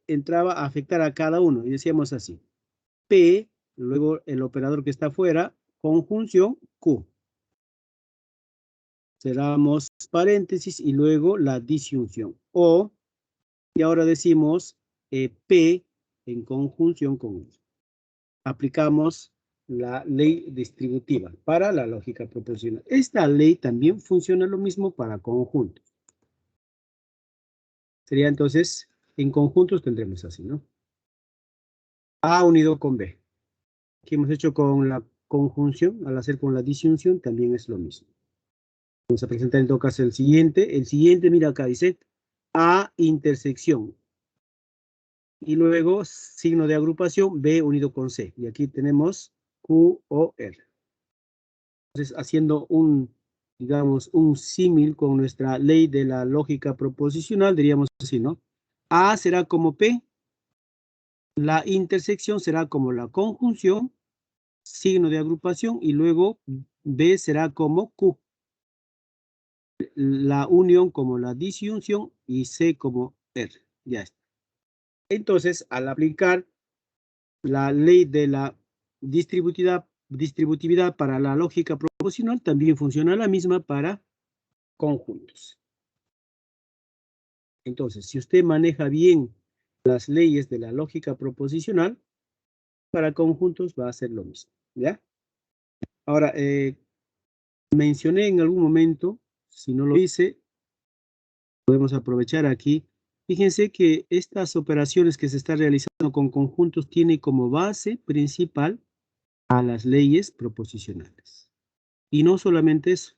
entraba a afectar a cada uno, y decíamos así. P, luego el operador que está afuera, conjunción Q. Cerramos paréntesis y luego la disyunción. O, y ahora decimos P en conjunción con U. Aplicamos la ley distributiva para la lógica proposicional. Esta ley también funciona lo mismo para conjuntos. Sería entonces, en conjuntos tendremos así, ¿no? A unido con B. Que hemos hecho con la conjunción, al hacer con la disyunción, también es lo mismo. Vamos a presentar en todo caso el siguiente. El siguiente, mira acá, dice A intersección. Y luego signo de agrupación B unido con C. Y aquí tenemos Q o R. Entonces, haciendo digamos, un símil con nuestra ley de la lógica proposicional, diríamos así, ¿no? A será como P, la intersección será como la conjunción, signo de agrupación, y luego B será como Q. La unión como la disyunción y C como R. Ya está. Entonces, al aplicar la ley de la distributividad para la lógica proposicional, también funciona la misma para conjuntos. Entonces, si usted maneja bien las leyes de la lógica proposicional, para conjuntos va a ser lo mismo, ¿ya? Ahora, mencioné en algún momento, si no lo hice, podemos aprovechar aquí. Fíjense que estas operaciones que se están realizando con conjuntos tienen como base principal a las leyes proposicionales. Y no solamente eso.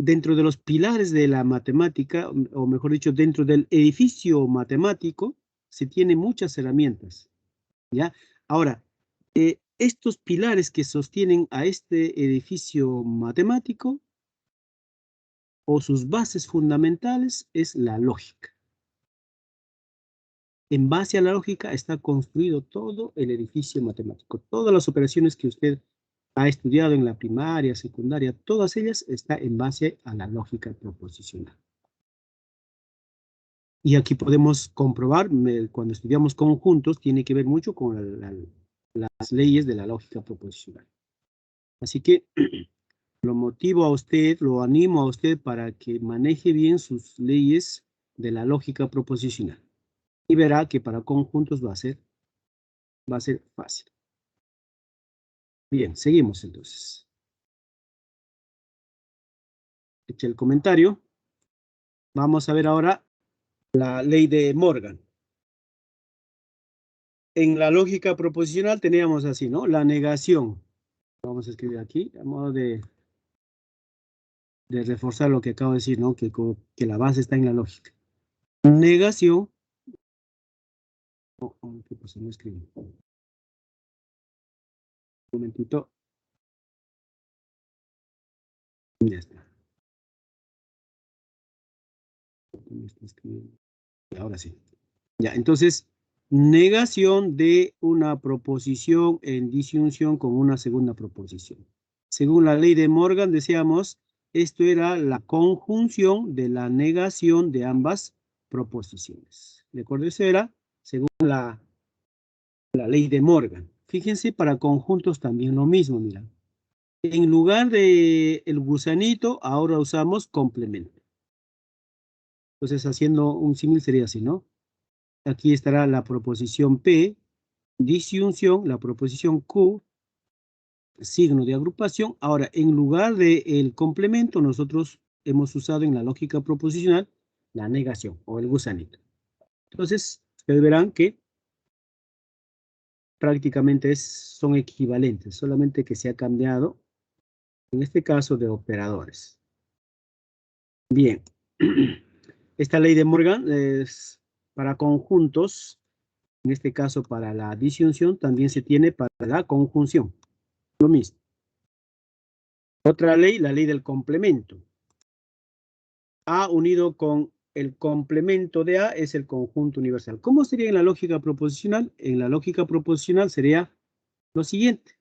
dentro de los pilares de la matemática, o mejor dicho, dentro del edificio matemático, se tienen muchas herramientas, ¿ya? Ahora, estos pilares que sostienen a este edificio matemático, o sus bases fundamentales, es la lógica. En base a la lógica está construido todo el edificio matemático. Todas las operaciones que usted ha estudiado en la primaria, secundaria, todas ellas están en base a la lógica proposicional. Y aquí podemos comprobar, cuando estudiamos conjuntos, tiene que ver mucho con las leyes de la lógica proposicional. Así que lo motivo a usted, lo animo a usted para que maneje bien sus leyes de la lógica proposicional. Y verá que para conjuntos va a ser fácil. Bien, seguimos entonces. Eche el comentario. Vamos a ver ahora la ley de Morgan. En la lógica proposicional teníamos así, ¿no? La negación. Vamos a escribir aquí, a modo de reforzar lo que acabo de decir, ¿no? Que la base está en la lógica. Negación. ¿Qué pasa? No escribí. Un momentito. Ya está. Ahora sí. Ya, entonces, negación de una proposición en disyunción con una segunda proposición. Según la ley de Morgan, decíamos, esto era la conjunción de la negación de ambas proposiciones. ¿De acuerdo? Eso era según la ley de Morgan. Fíjense, para conjuntos también lo mismo, mira. En lugar de el gusanito, ahora usamos complemento. Entonces, haciendo un símil sería así, ¿no? Aquí estará la proposición P, disyunción, la proposición Q, signo de agrupación. Ahora, en lugar del complemento, nosotros hemos usado en la lógica proposicional la negación o el gusanito. Entonces, ustedes verán que prácticamente son equivalentes, solamente que se ha cambiado, en este caso, de operadores. Bien. Esta ley de Morgan es para conjuntos, en este caso para la disyunción, también se tiene para la conjunción. Lo mismo. Otra ley, la ley del complemento. A unido con el complemento de A es el conjunto universal. ¿Cómo sería en la lógica proposicional? En la lógica proposicional sería lo siguiente.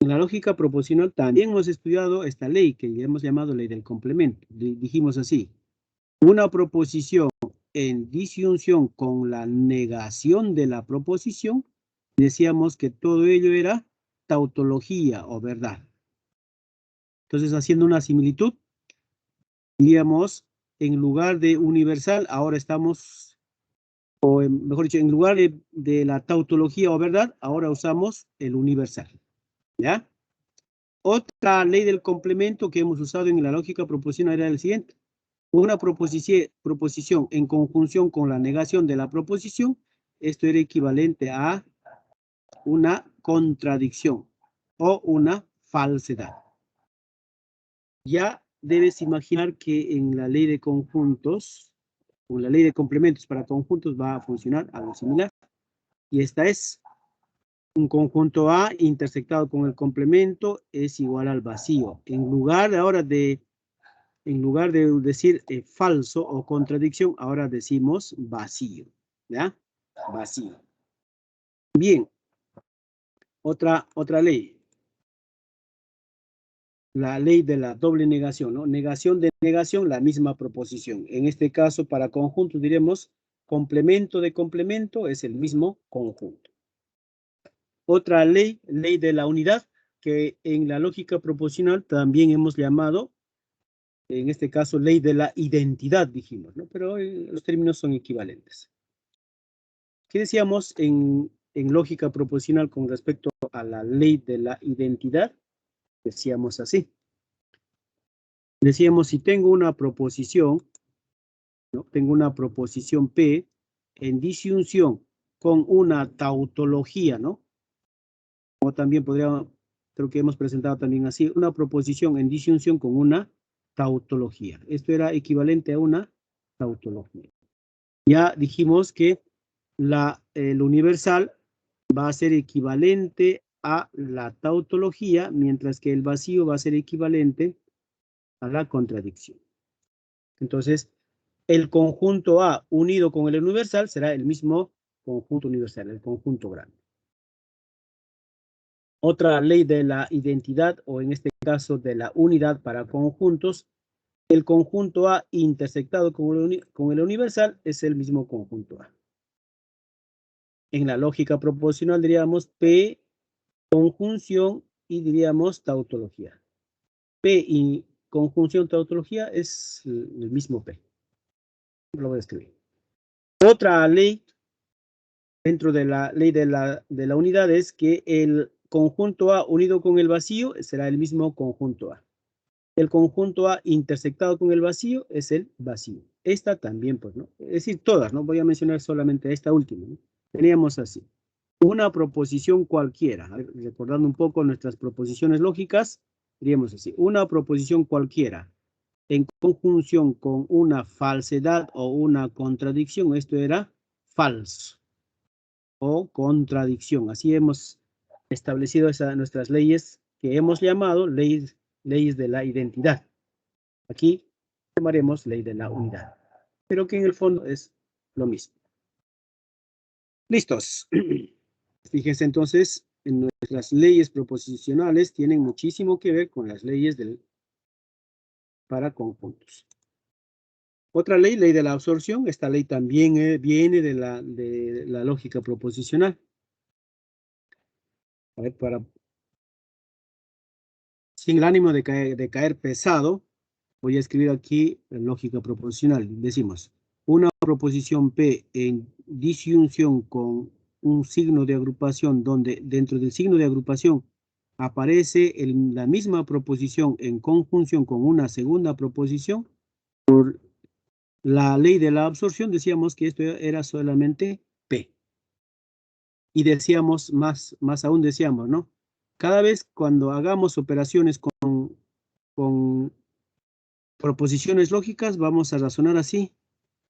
En la lógica proposicional también hemos estudiado esta ley que hemos llamado ley del complemento. Dijimos así, una proposición en disyunción con la negación de la proposición, decíamos que todo ello era tautología o verdad. Entonces, haciendo una similitud, diríamos, en lugar de universal, ahora estamos, o mejor dicho, en lugar de la tautología o verdad, ahora usamos el universal. ¿Ya? Otra ley del complemento que hemos usado en la lógica proposicional era el siguiente. Una proposición en conjunción con la negación de la proposición, esto era equivalente a una contradicción o una falsedad. Ya debes imaginar que en la ley de conjuntos, o la ley de complementos para conjuntos va a funcionar algo similar. Y esta es un conjunto A intersectado con el complemento es igual al vacío. En lugar de decir falso o contradicción, ahora decimos vacío. ¿Ya? Vacío. Bien. Otra ley. La ley de la doble negación, ¿no? Negación de negación, la misma proposición. En este caso, para conjuntos diremos complemento de complemento es el mismo conjunto. Otra ley, ley de la unidad, que en la lógica proposicional también hemos llamado, en este caso, ley de la identidad, dijimos, ¿no? Pero los términos son equivalentes. ¿Qué decíamos en lógica proposicional con respecto a la ley de la identidad? Decíamos así. Decíamos, si tengo una proposición, ¿no? Tengo una proposición P en disyunción con una tautología, ¿no? O también podríamos, creo que hemos presentado también así, una proposición en disyunción con una tautología. Esto era equivalente a una tautología. Ya dijimos que el universal va a ser equivalente a la tautología, mientras que el vacío va a ser equivalente a la contradicción. Entonces, el conjunto A unido con el universal será el mismo conjunto universal, el conjunto grande. Otra ley de la identidad, o en este caso de la unidad para conjuntos, el conjunto A intersectado con el universal es el mismo conjunto A. En la lógica proposicional diríamos P, conjunción, y diríamos tautología. P y conjunción tautología es el mismo P. Lo voy a escribir. Otra ley dentro de la ley de la unidad es que el conjunto A unido con el vacío será el mismo conjunto A. El conjunto A intersectado con el vacío es el vacío. Esta también, pues, ¿no? Es decir, todas, no voy a mencionar solamente esta última, ¿no? Teníamos así. Una proposición cualquiera, recordando un poco nuestras proposiciones lógicas, diríamos así, una proposición cualquiera en conjunción con una falsedad o una contradicción, esto era falso o contradicción. Así hemos establecido nuestras leyes que hemos llamado leyes de la identidad. Aquí llamaremos ley de la unidad, pero que en el fondo es lo mismo. Listos. Fíjense entonces, en nuestras leyes proposicionales tienen muchísimo que ver con las leyes para conjuntos. Otra ley, ley de la absorción. Esta ley también viene de la lógica proposicional. A ver, sin el ánimo de caer pesado, voy a escribir aquí la lógica proposicional. Decimos, una proposición P en disyunción con un signo de agrupación donde dentro del signo de agrupación aparece la misma proposición en conjunción con una segunda proposición. Por la ley de la absorción decíamos que esto era solamente P. Y decíamos, más aún decíamos, ¿no? Cada vez cuando hagamos operaciones con proposiciones lógicas, vamos a razonar así.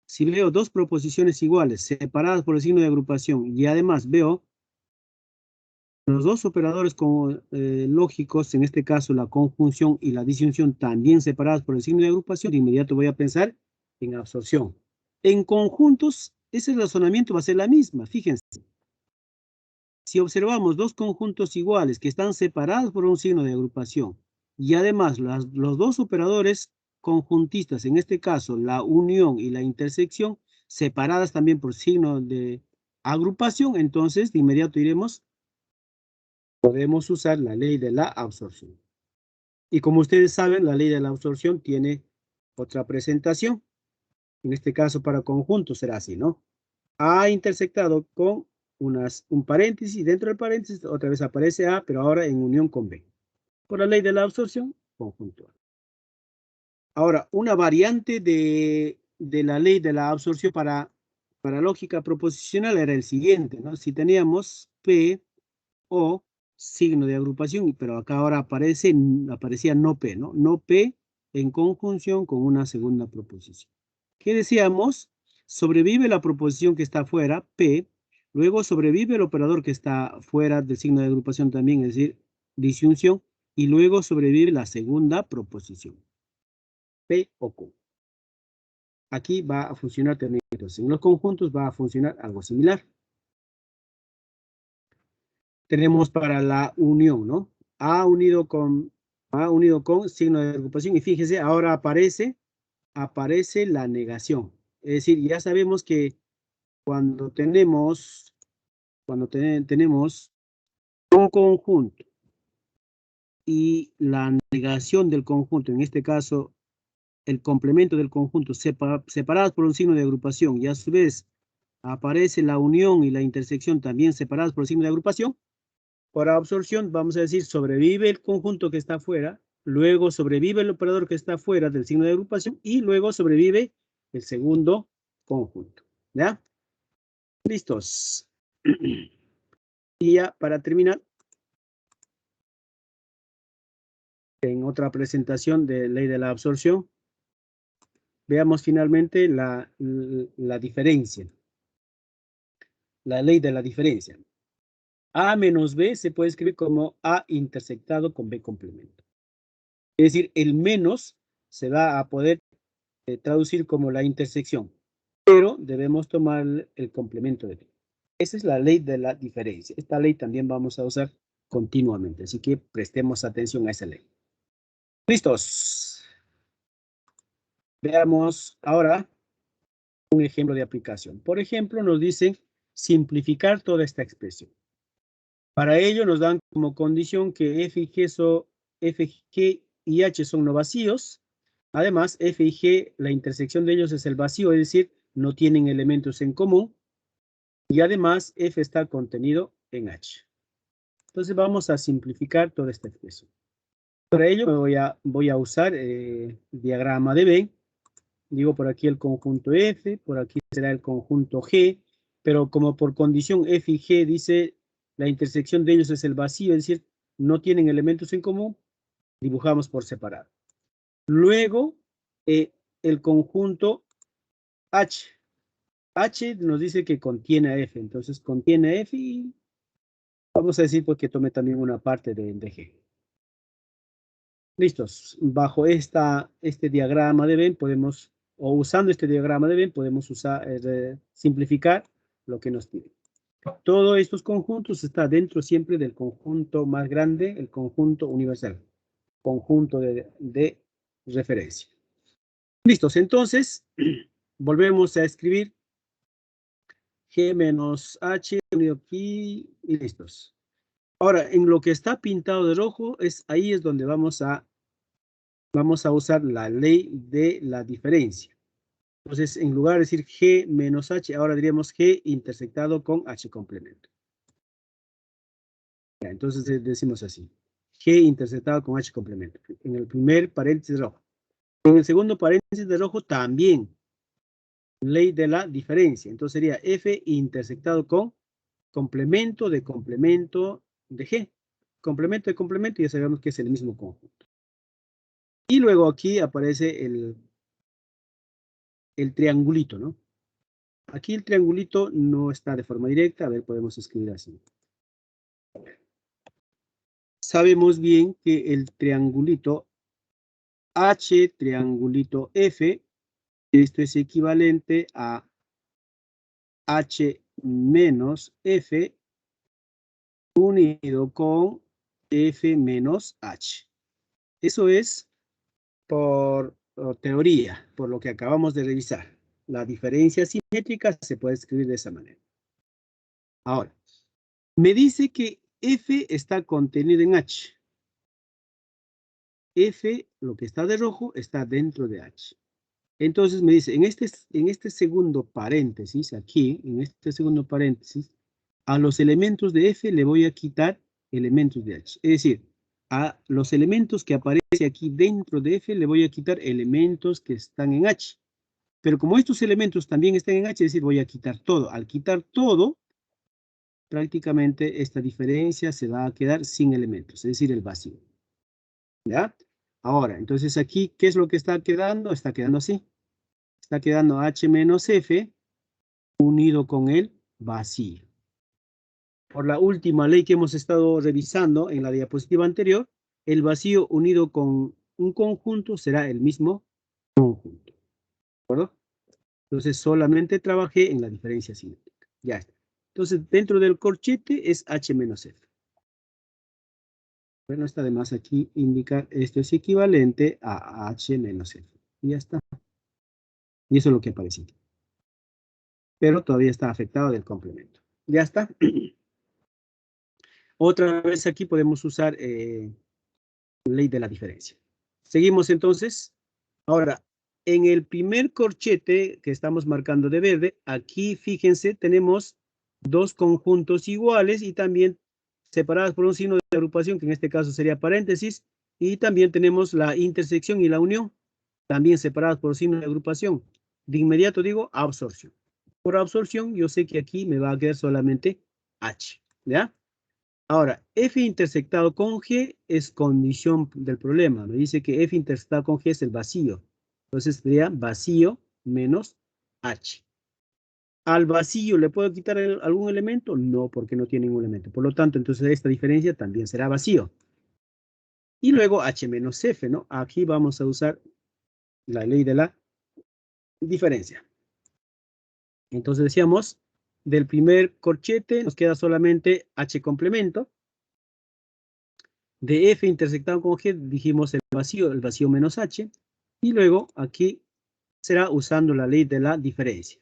Si veo dos proposiciones iguales, separadas por el signo de agrupación, y además veo los dos operadores lógicos, en este caso la conjunción y la disyunción, también separadas por el signo de agrupación, de inmediato voy a pensar en absorción. En conjuntos, ese razonamiento va a ser la misma, fíjense. Si observamos dos conjuntos iguales que están separados por un signo de agrupación, y además los dos operadores conjuntistas, en este caso la unión y la intersección, separadas también por signo de agrupación, entonces de inmediato diremos, podemos usar la ley de la absorción. Y como ustedes saben, la ley de la absorción tiene otra presentación. En este caso para conjuntos será así, ¿no? A intersectado con un paréntesis, y dentro del paréntesis otra vez aparece A, pero ahora en unión con B. Por la ley de la absorción, conjunto A. Ahora, una variante de la ley de la absorción para lógica proposicional era el siguiente, ¿no? Si teníamos P o signo de agrupación, pero acá ahora aparecía no P, ¿no? No P en conjunción con una segunda proposición. ¿Qué decíamos? Sobrevive la proposición que está afuera, P, luego sobrevive el operador que está fuera del signo de agrupación también, es decir, disyunción, y luego sobrevive la segunda proposición, P o Q. Aquí va a funcionar también. Entonces, en los conjuntos va a funcionar algo similar. Tenemos para la unión, ¿no? A unido con signo de agrupación, y fíjese, ahora aparece la negación. Es decir, ya sabemos que cuando tenemos un conjunto y la negación del conjunto, en este caso el complemento del conjunto, separados por un signo de agrupación, y a su vez aparece la unión y la intersección también separadas por el signo de agrupación, por absorción vamos a decir sobrevive el conjunto que está afuera, luego sobrevive el operador que está fuera del signo de agrupación y luego sobrevive el segundo conjunto. ¿Ya? Listos. Y ya para terminar, en otra presentación de ley de la absorción. Veamos finalmente la diferencia. La ley de la diferencia. A menos B se puede escribir como A intersectado con B complemento. Es decir, el menos se va a poder traducir como la intersección, pero debemos tomar el complemento de B. Esa es la ley de la diferencia. Esta ley también vamos a usar continuamente, así que prestemos atención a esa ley. ¿Listos? Veamos ahora un ejemplo de aplicación. Por ejemplo, nos dicen simplificar toda esta expresión. Para ello nos dan como condición que F G y H son no vacíos. Además, F y G, la intersección de ellos es el vacío, es decir, no tienen elementos en común. Y además, F está contenido en H. Entonces vamos a simplificar toda esta expresión. Para ello voy a usar el diagrama de Venn. Digo por aquí el conjunto F, por aquí será el conjunto G, pero como por condición F y G dice la intersección de ellos es el vacío, es decir, no tienen elementos en común, dibujamos por separado. Luego, el conjunto H. H nos dice que contiene a F, entonces contiene a F y vamos a decir pues que tome también una parte de G. Listos. Bajo este diagrama de Venn podemos, o usando este diagrama de Venn, podemos simplificar lo que nos pide. Todos estos conjuntos están dentro siempre del conjunto más grande, el conjunto universal, conjunto de referencia. Listos. Entonces, volvemos a escribir G menos H unido aquí y listos. Ahora, en lo que está pintado de rojo, ahí es donde vamos a usar la ley de la diferencia. Entonces, en lugar de decir G menos H, ahora diríamos G intersectado con H complemento. Ya, entonces decimos así. G intersectado con H complemento. En el primer paréntesis rojo. En el segundo paréntesis de rojo también. Ley de la diferencia. Entonces sería F intersectado con complemento de G. Complemento de complemento, ya sabemos que es el mismo conjunto. Y luego aquí aparece el triangulito, ¿no? Aquí el triangulito no está de forma directa. A ver, podemos escribir así. Sabemos bien que el triangulito H, triangulito F, esto es equivalente a H menos F unido con F menos H. Eso es por teoría, por lo que acabamos de revisar. La diferencia simétrica se puede escribir de esa manera. Ahora, me dice que F está contenido en H. F, lo que está de rojo, está dentro de H. Entonces me dice, en este segundo paréntesis, aquí, en este segundo paréntesis, a los elementos de F le voy a quitar elementos de H. Es decir, a los elementos que aparecen aquí dentro de F le voy a quitar elementos que están en H. Pero como estos elementos también están en H, es decir, voy a quitar todo. Al quitar todo, prácticamente esta diferencia se va a quedar sin elementos, es decir, el vacío. ¿Ya? Ahora, entonces aquí, ¿qué es lo que está quedando? Está quedando así. Está quedando H menos F unido con el vacío. Por la última ley que hemos estado revisando en la diapositiva anterior, el vacío unido con un conjunto será el mismo conjunto. ¿De acuerdo? Entonces solamente trabajé en la diferencia simétrica. Ya está. Entonces dentro del corchete es H menos F. Bueno, está además aquí indicar esto es equivalente a H menos F. Y ya está. Y eso es lo que aparece aquí. Pero todavía está afectado del complemento. Ya está. Otra vez aquí podemos usar ley de la diferencia. Seguimos entonces. Ahora, en el primer corchete que estamos marcando de verde, aquí fíjense, tenemos dos conjuntos iguales y también separados por un signo de agrupación, que en este caso sería paréntesis, y también tenemos la intersección y la unión, también separadas por signo de agrupación. De inmediato digo absorción. Por absorción, yo sé que aquí me va a quedar solamente H, ¿ya? Ahora, F intersectado con G es condición del problema. Me dice que F intersectado con G es el vacío. Entonces sería vacío menos H. ¿Al vacío le puedo quitar algún elemento? No, porque no tiene ningún elemento. Por lo tanto, entonces esta diferencia también será vacío. Y luego H menos F, ¿no? Aquí vamos a usar la ley de la diferencia. Entonces decíamos, del primer corchete nos queda solamente H complemento. De F intersectado con G dijimos el vacío menos H. Y luego aquí será usando la ley de la diferencia.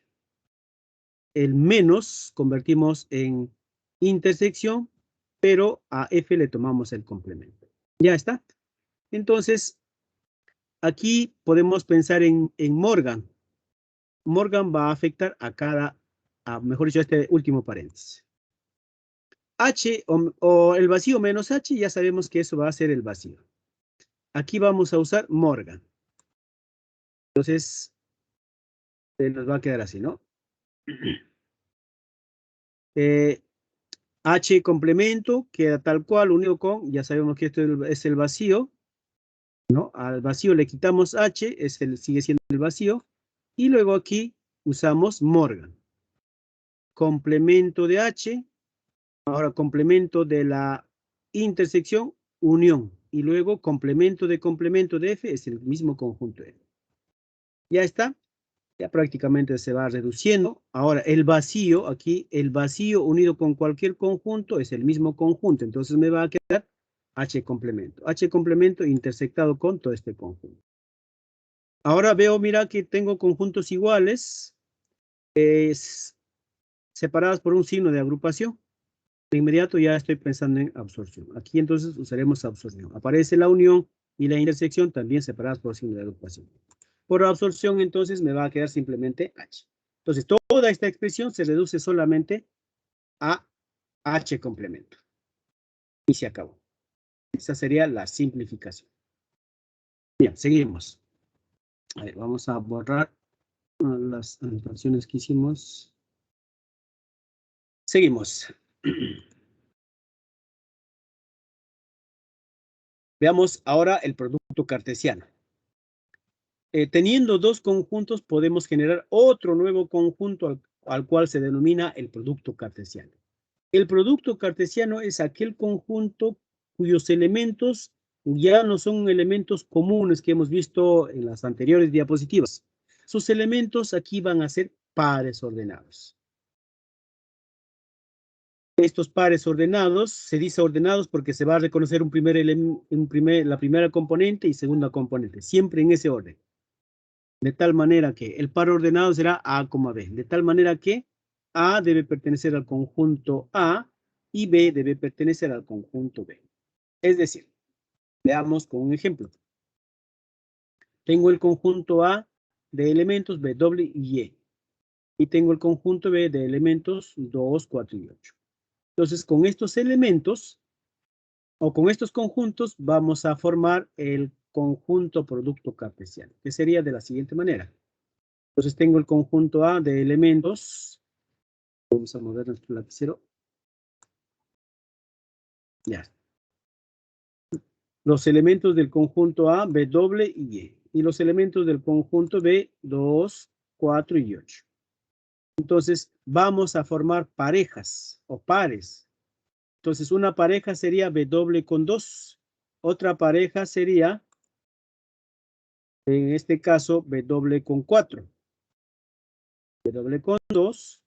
El menos convertimos en intersección, pero a F le tomamos el complemento. Ya está. Entonces, aquí podemos pensar en Morgan. Morgan va a afectar mejor dicho, este último paréntesis. H o el vacío menos H, ya sabemos que eso va a ser el vacío. Aquí vamos a usar Morgan. Entonces, nos va a quedar así, ¿no? H complemento queda tal cual, unido con, ya sabemos que esto es el vacío, ¿no? Al vacío le quitamos H, sigue siendo el vacío, y luego aquí usamos Morgan. Complemento de H, ahora complemento de la intersección, unión, y luego complemento de F es el mismo conjunto F. Ya está. Ya prácticamente se va reduciendo. Ahora, el vacío, aquí, el vacío unido con cualquier conjunto es el mismo conjunto. Entonces me va a quedar H complemento. H complemento intersectado con todo este conjunto. Ahora veo, mira, que tengo conjuntos iguales, separados por un signo de agrupación. De inmediato ya estoy pensando en absorción. Aquí entonces usaremos absorción. Aparece la unión y la intersección también separadas por signo de agrupación. Por absorción, entonces, me va a quedar simplemente H. Entonces, toda esta expresión se reduce solamente a H complemento. Y se acabó. Esa sería la simplificación. Bien, seguimos. A ver, vamos a borrar las anotaciones que hicimos. Seguimos. Veamos ahora el producto cartesiano. Teniendo dos conjuntos, podemos generar otro nuevo conjunto al cual se denomina el producto cartesiano. El producto cartesiano es aquel conjunto cuyos elementos ya no son elementos comunes que hemos visto en las anteriores diapositivas. Sus elementos aquí van a ser pares ordenados. Estos pares ordenados, se dice ordenados porque se va a reconocer la primera componente y segunda componente, siempre en ese orden. De tal manera que el par ordenado será A, B. De tal manera que A debe pertenecer al conjunto A y B debe pertenecer al conjunto B. Es decir, veamos con un ejemplo. Tengo el conjunto A de elementos B, W y Y. Y tengo el conjunto B de elementos 2, 4 y 8. Entonces, con estos elementos, o con estos conjuntos, vamos a formar el conjunto producto cartesiano, que sería de la siguiente manera. Entonces, tengo el conjunto A de elementos. Vamos a mover nuestro lapicero. Ya. Los elementos del conjunto A, B, doble y Y. Y los elementos del conjunto B, 2, 4 y 8. Entonces, vamos a formar parejas o pares. Entonces, una pareja sería B doble con 2. Otra pareja sería, en este caso, B doble con 4. B doble con 2.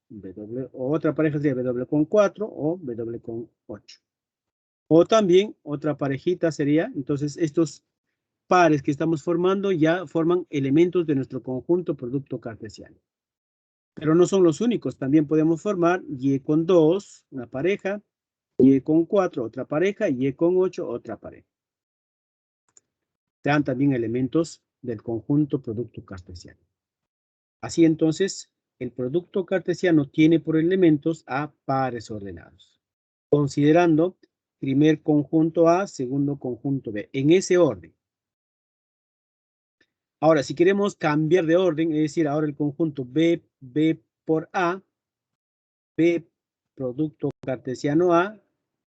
O otra pareja sería B doble con 4 o B doble con 8. O también otra parejita sería, entonces estos pares que estamos formando ya forman elementos de nuestro conjunto producto cartesiano. Pero no son los únicos, también podemos formar Y con 2, una pareja, Y con 4, otra pareja, Y con 8, otra pareja. Sean también elementos del conjunto producto cartesiano. Así entonces, el producto cartesiano tiene por elementos a pares ordenados, considerando primer conjunto A, segundo conjunto B, en ese orden. Ahora, si queremos cambiar de orden, es decir, ahora el conjunto B por A, B producto cartesiano A,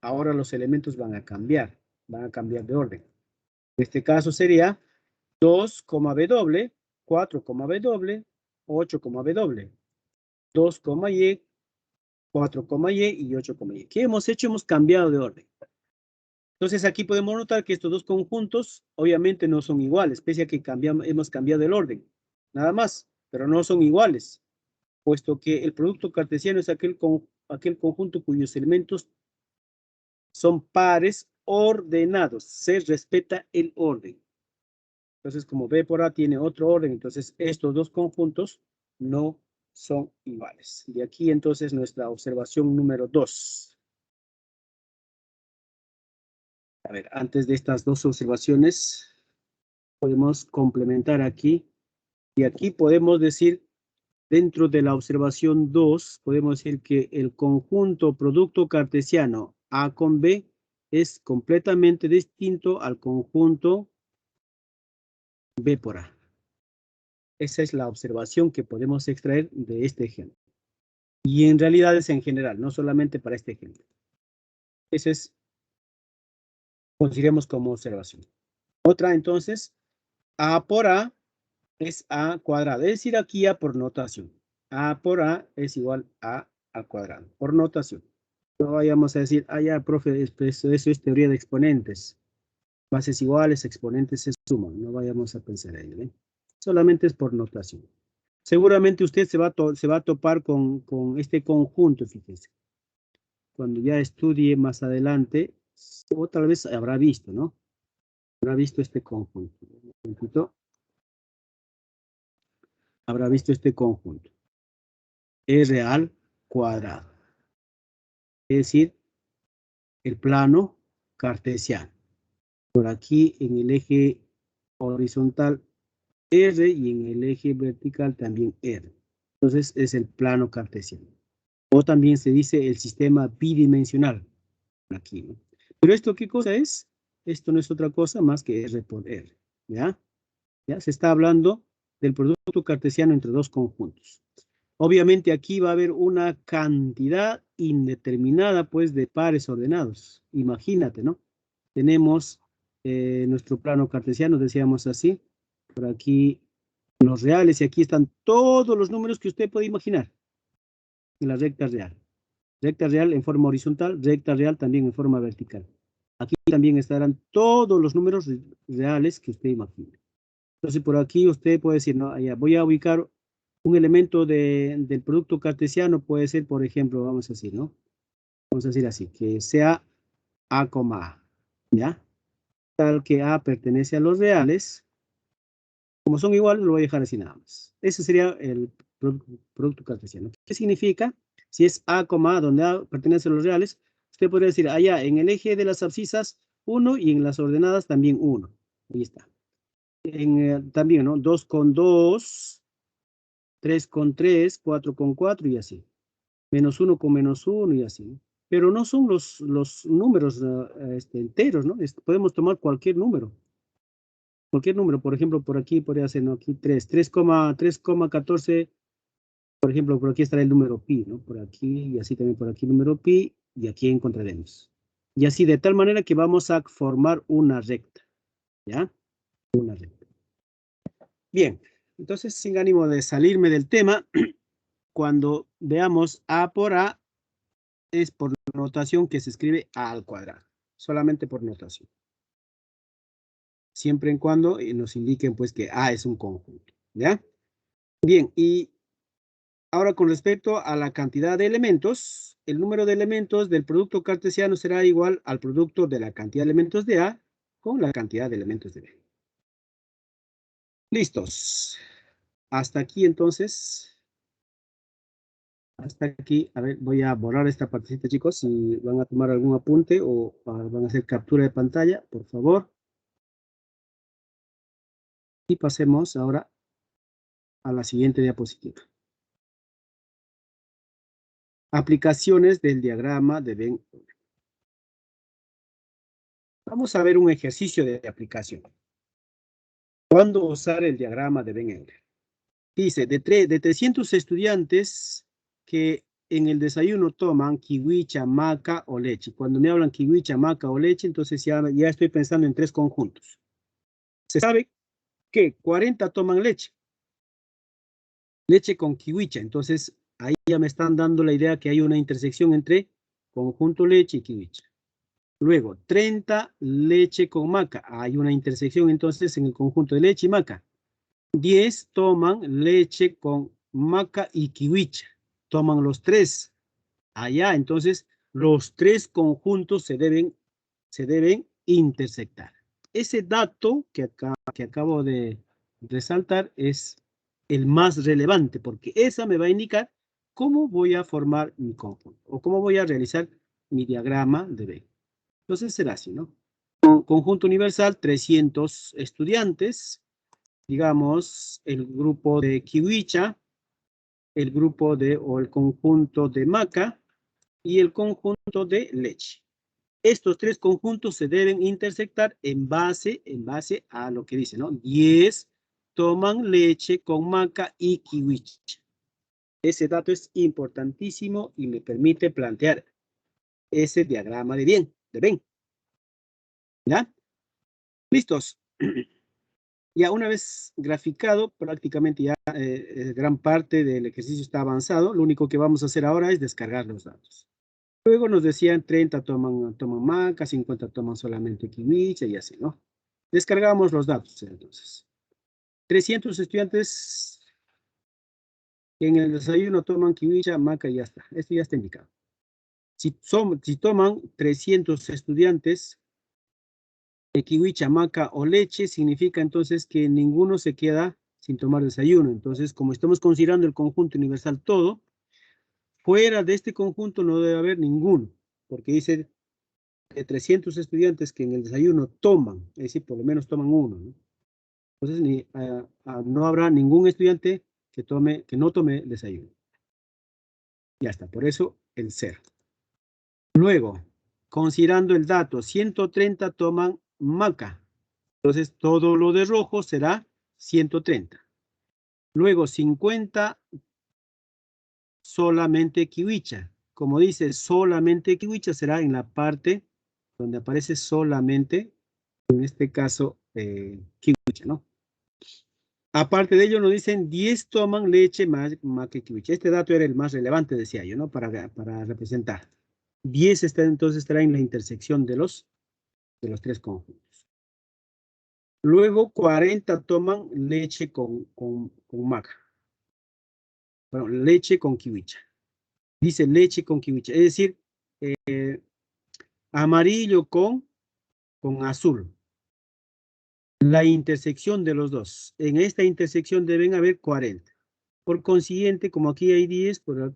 ahora los elementos van a cambiar de orden. En este caso sería 2, W, 4, W, 8, W, 2, Y, 4, Y y 8, Y. ¿Qué hemos hecho? Hemos cambiado de orden. Entonces aquí podemos notar que estos dos conjuntos obviamente no son iguales, pese a que hemos cambiado el orden. Nada más, pero no son iguales, puesto que el producto cartesiano es aquel conjunto cuyos elementos son pares ordenados. Se respeta el orden. Entonces, como B por A tiene otro orden, entonces estos dos conjuntos no son iguales. Y aquí entonces nuestra observación número 2. A ver, antes de estas dos observaciones, podemos complementar aquí. Y aquí podemos decir, dentro de la observación 2, podemos decir que el conjunto producto cartesiano A con B es completamente distinto al conjunto B por A. Esa es la observación que podemos extraer de este ejemplo. Y en realidad es en general, no solamente para este ejemplo. Eso es, consideremos como observación. Otra, entonces, A por A es A cuadrado. Es decir, aquí A por notación. A por A es igual a al cuadrado, por notación. No vayamos a decir, ya, profe, eso es teoría de exponentes. Bases iguales, exponentes se suman. No vayamos a pensar en ello, ¿eh? Solamente es por notación. Seguramente usted se va a topar con este conjunto, fíjese. Cuando ya estudie más adelante, o tal vez habrá visto, ¿no? Habrá visto este conjunto. Un momentito. Habrá visto este conjunto. R al cuadrado. Es decir, el plano cartesiano. Por aquí en el eje horizontal R y en el eje vertical también R. Entonces es el plano cartesiano. O también se dice el sistema bidimensional. Aquí, ¿no? Pero esto, ¿qué cosa es? Esto no es otra cosa más que R por R. ¿Ya? ¿Ya? Se está hablando del producto cartesiano entre dos conjuntos. Obviamente aquí va a haber una cantidad indeterminada, pues, de pares ordenados. Imagínate, ¿no? Tenemos nuestro plano cartesiano, decíamos así. Por aquí los reales y aquí están todos los números que usted puede imaginar en la recta real. Recta real en forma horizontal, recta real también en forma vertical. Aquí también estarán todos los números reales que usted imagine. Entonces, por aquí usted puede decir, no, ya voy a ubicar un elemento del producto cartesiano, puede ser, por ejemplo, vamos a decir, ¿no? Vamos a decir así, que sea A, A, ¿ya? Tal que A pertenece a los reales. Como son iguales, lo voy a dejar así nada más. Ese sería el producto cartesiano. ¿Qué significa? Si es A, A, donde A pertenece a los reales, usted podría decir allá en el eje de las abscisas 1 y en las ordenadas también 1. Ahí está. También, ¿no? 2 con 2, 3 con 3, 4 con 4 y así. Menos 1 con menos 1 y así, ¿no? Pero no son los números enteros, ¿no? Podemos tomar cualquier número. Cualquier número, por ejemplo, por aquí podría ser, ¿no? Aquí 3,14, por ejemplo, por aquí estará el número pi, ¿no? Por aquí y así también por aquí el número pi y aquí encontraremos. Y así de tal manera que vamos a formar una recta, ¿ya? Una recta. Bien, entonces sin ánimo de salirme del tema, cuando veamos A por A, es por notación que se escribe A al cuadrado, solamente por notación. Siempre y cuando nos indiquen pues que A es un conjunto, ¿ya? Bien, y ahora con respecto a la cantidad de elementos, el número de elementos del producto cartesiano será igual al producto de la cantidad de elementos de A con la cantidad de elementos de B. Listos. Hasta aquí entonces. Hasta aquí. A ver, voy a borrar esta partecita, chicos. Si van a tomar algún apunte o van a hacer captura de pantalla, por favor. Y pasemos ahora a la siguiente diapositiva. Aplicaciones del diagrama de Venn. Vamos a ver un ejercicio de aplicación. ¿Cuándo usar el diagrama de Venn? Dice, de 300 estudiantes que en el desayuno toman kiwicha, maca o leche. Cuando me hablan kiwicha, maca o leche, entonces ya estoy pensando en 3 conjuntos. Se sabe que 40 toman leche. Leche con kiwicha. Entonces, ahí ya me están dando la idea que hay una intersección entre conjunto leche y kiwicha. Luego, 30 leche con maca. Hay una intersección entonces en el conjunto de leche y maca. 10 toman leche con maca y kiwicha. Toman los 3. Allá, entonces, los 3 conjuntos se deben intersectar. Ese dato que acabo de resaltar es el más relevante, porque esa me va a indicar cómo voy a formar mi conjunto, o cómo voy a realizar mi diagrama de Venn. Entonces será así, ¿no? Conjunto universal, 300 estudiantes, digamos, el grupo de kiwicha, el grupo de, o el conjunto de maca, y el conjunto de leche. Estos 3 conjuntos se deben intersectar en base a lo que dice, ¿no? 10 toman leche con maca y kiwicha. Ese dato es importantísimo y me permite plantear ese diagrama de Venn. ¿Ya? ¿Listos? Ya una vez graficado, prácticamente ya gran parte del ejercicio está avanzado. Lo único que vamos a hacer ahora es descargar los datos. Luego nos decían 30 toman maca, 50 toman solamente kiwicha y así, ¿no? Descargamos los datos entonces. 300 estudiantes en el desayuno toman kiwicha, maca y ya está. Esto ya está indicado. Si toman 300 estudiantes de kiwicha, maca o leche, significa entonces que ninguno se queda sin tomar desayuno. Entonces, como estamos considerando el conjunto universal todo, fuera de este conjunto no debe haber ninguno, porque dice de 300 estudiantes que en el desayuno toman, es decir, por lo menos toman uno, ¿no? Entonces, no habrá ningún estudiante que no tome desayuno. Ya está, por eso el 0. Luego, considerando el dato, 130 toman maca. Entonces, todo lo de rojo será 130. Luego, 50 solamente kiwicha. Como dice, solamente kiwicha será en la parte donde aparece solamente, en este caso, kiwicha, ¿no? Aparte de ello, nos dicen 10 toman leche más que kiwicha. Este dato era el más relevante, decía yo, ¿no? Para representar. 10 entonces estará en la intersección de los 3 conjuntos. Luego 40 toman leche con maca. Bueno, leche con kiwicha. Dice leche con kiwicha. Es decir, amarillo con azul. La intersección de los dos. En esta intersección deben haber 40. Por consiguiente, como aquí hay 10, por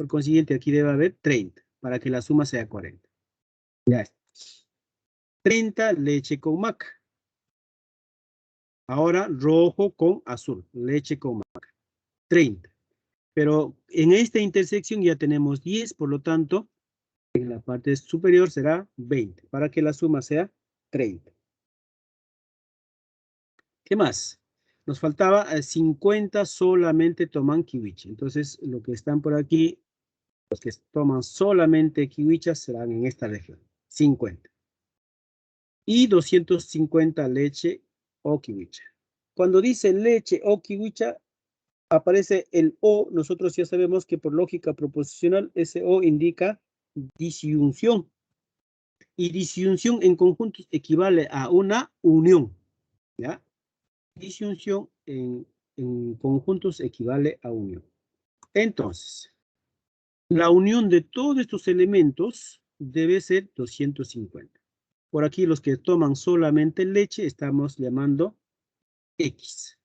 consiguiente aquí debe haber 30, para que la suma sea 40. Ya está. 30 leche con maca. Ahora rojo con azul, leche con maca. 30. Pero en esta intersección ya tenemos 10, por lo tanto, en la parte superior será 20, para que la suma sea 30. ¿Qué más? Nos faltaba 50 solamente toman kiwicha. Entonces, lo que están por aquí, los que toman solamente kiwicha serán en esta región, 50. Y 250 leche o kiwicha. Cuando dice leche o kiwicha, aparece el O. Nosotros ya sabemos que por lógica proposicional, ese O indica disyunción. Y disyunción en conjuntos equivale a una unión. ¿Ya? Disyunción en conjuntos equivale a unión. Entonces, la unión de todos estos elementos debe ser 250. Por aquí los que toman solamente leche estamos llamando X.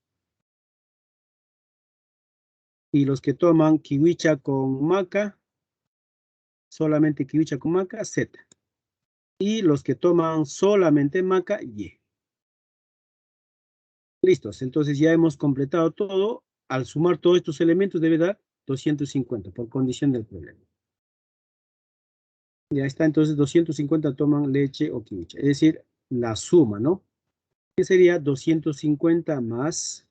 Y los que toman kiwicha con maca, solamente kiwicha con maca, Z. Y los que toman solamente maca, Y. Listos, entonces ya hemos completado todo. Al sumar todos estos elementos debe dar 250 por condición del problema. Ya está, entonces 250 toman leche o kiwicha. Es decir, la suma, ¿no? Que sería 250 más,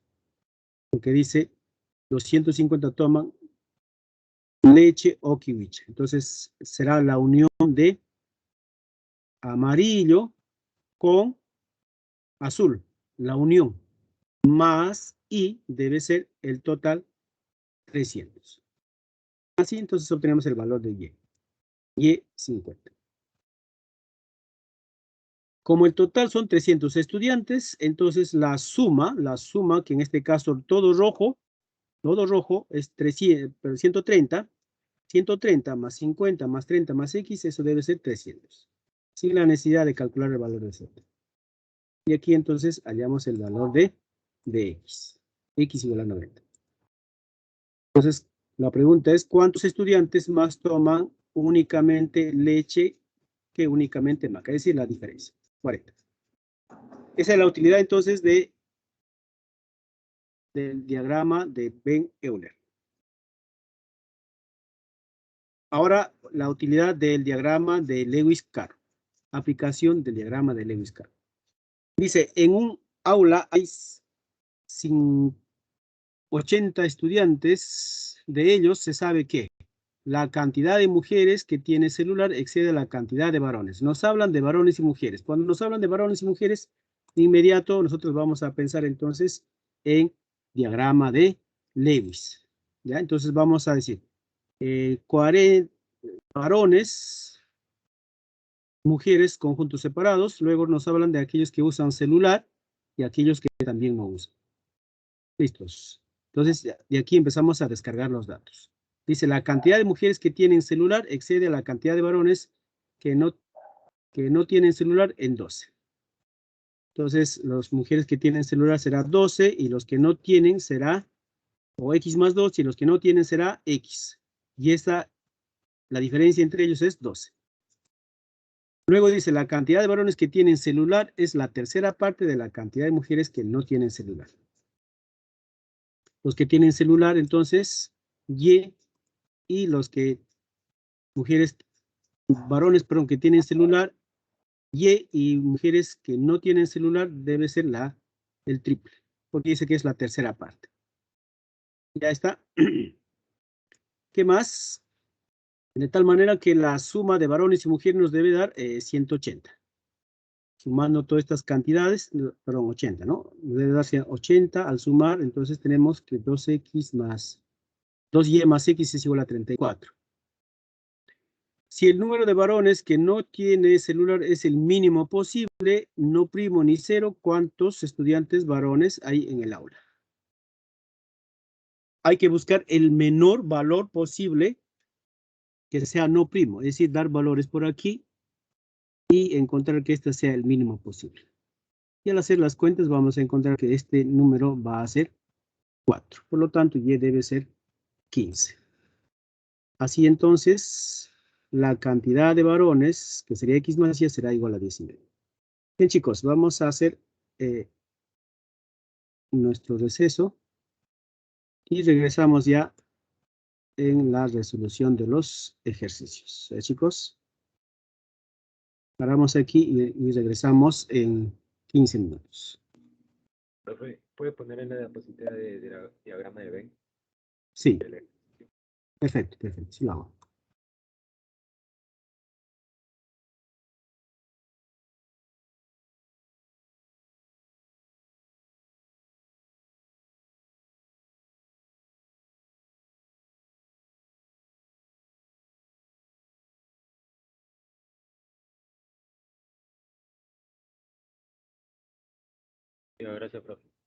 porque dice 250 toman leche o kiwicha. Entonces será la unión de amarillo con azul, la unión, más y debe ser el total 300. Así entonces obtenemos el valor de Y. Y 50. Como el total son 300 estudiantes, entonces la suma, que en este caso todo rojo es 300, 130, 130 más 50 más 30 más X, eso debe ser 300. Sin la necesidad de calcular el valor de Z. Y aquí entonces hallamos el valor de X. X igual a 90. Entonces, la pregunta es, ¿cuántos estudiantes más toman únicamente leche que únicamente maca? Es decir, la diferencia, 40. Esa es la utilidad entonces del diagrama de Venn-Euler. Ahora, la utilidad del diagrama de Lewis-Carroll. Aplicación del diagrama de Lewis-Carroll. Dice, en un aula hay 80 estudiantes, de ellos se sabe que la cantidad de mujeres que tiene celular excede la cantidad de varones. Nos hablan de varones y mujeres. Cuando nos hablan de varones y mujeres, de inmediato nosotros vamos a pensar entonces en diagrama de Lewis. ¿Ya? Entonces vamos a decir 40 varones, mujeres, conjuntos separados. Luego nos hablan de aquellos que usan celular y aquellos que también no usan. Listos. Entonces, de aquí empezamos a descargar los datos. Dice, la cantidad de mujeres que tienen celular excede a la cantidad de varones que no tienen celular en 12. Entonces, las mujeres que tienen celular será 12 y los que no tienen será o X más 2 y los que no tienen será X. Y la diferencia entre ellos es 12. Luego dice, la cantidad de varones que tienen celular es la tercera parte de la cantidad de mujeres que no tienen celular. Los que tienen celular, entonces, Y, y los que, varones, perdón, que tienen celular, y mujeres que no tienen celular, debe ser el triple, porque dice que es la tercera parte. Ya está. ¿Qué más? De tal manera que la suma de varones y mujeres nos debe dar 180. Sumando todas estas cantidades, perdón, 80, ¿no? Debe darse 80 al sumar, entonces tenemos que 2x más 2y más x es igual a 34. Si el número de varones que no tiene celular es el mínimo posible, no primo ni cero, ¿cuántos estudiantes varones hay en el aula? Hay que buscar el menor valor posible que sea no primo, es decir, dar valores por aquí y encontrar que este sea el mínimo posible. Y al hacer las cuentas vamos a encontrar que este número va a ser 4. Por lo tanto, y debe ser 15. Así entonces, la cantidad de varones, que sería x más y, será igual a 19. Bien, chicos, vamos a hacer nuestro receso y regresamos ya en la resolución de los ejercicios. Chicos, paramos aquí y regresamos en 15 minutos. Profe, ¿puede poner en la diapositiva de diagrama de Venn? Sí, perfecto, sí lo hago. Sí, gracias, profe.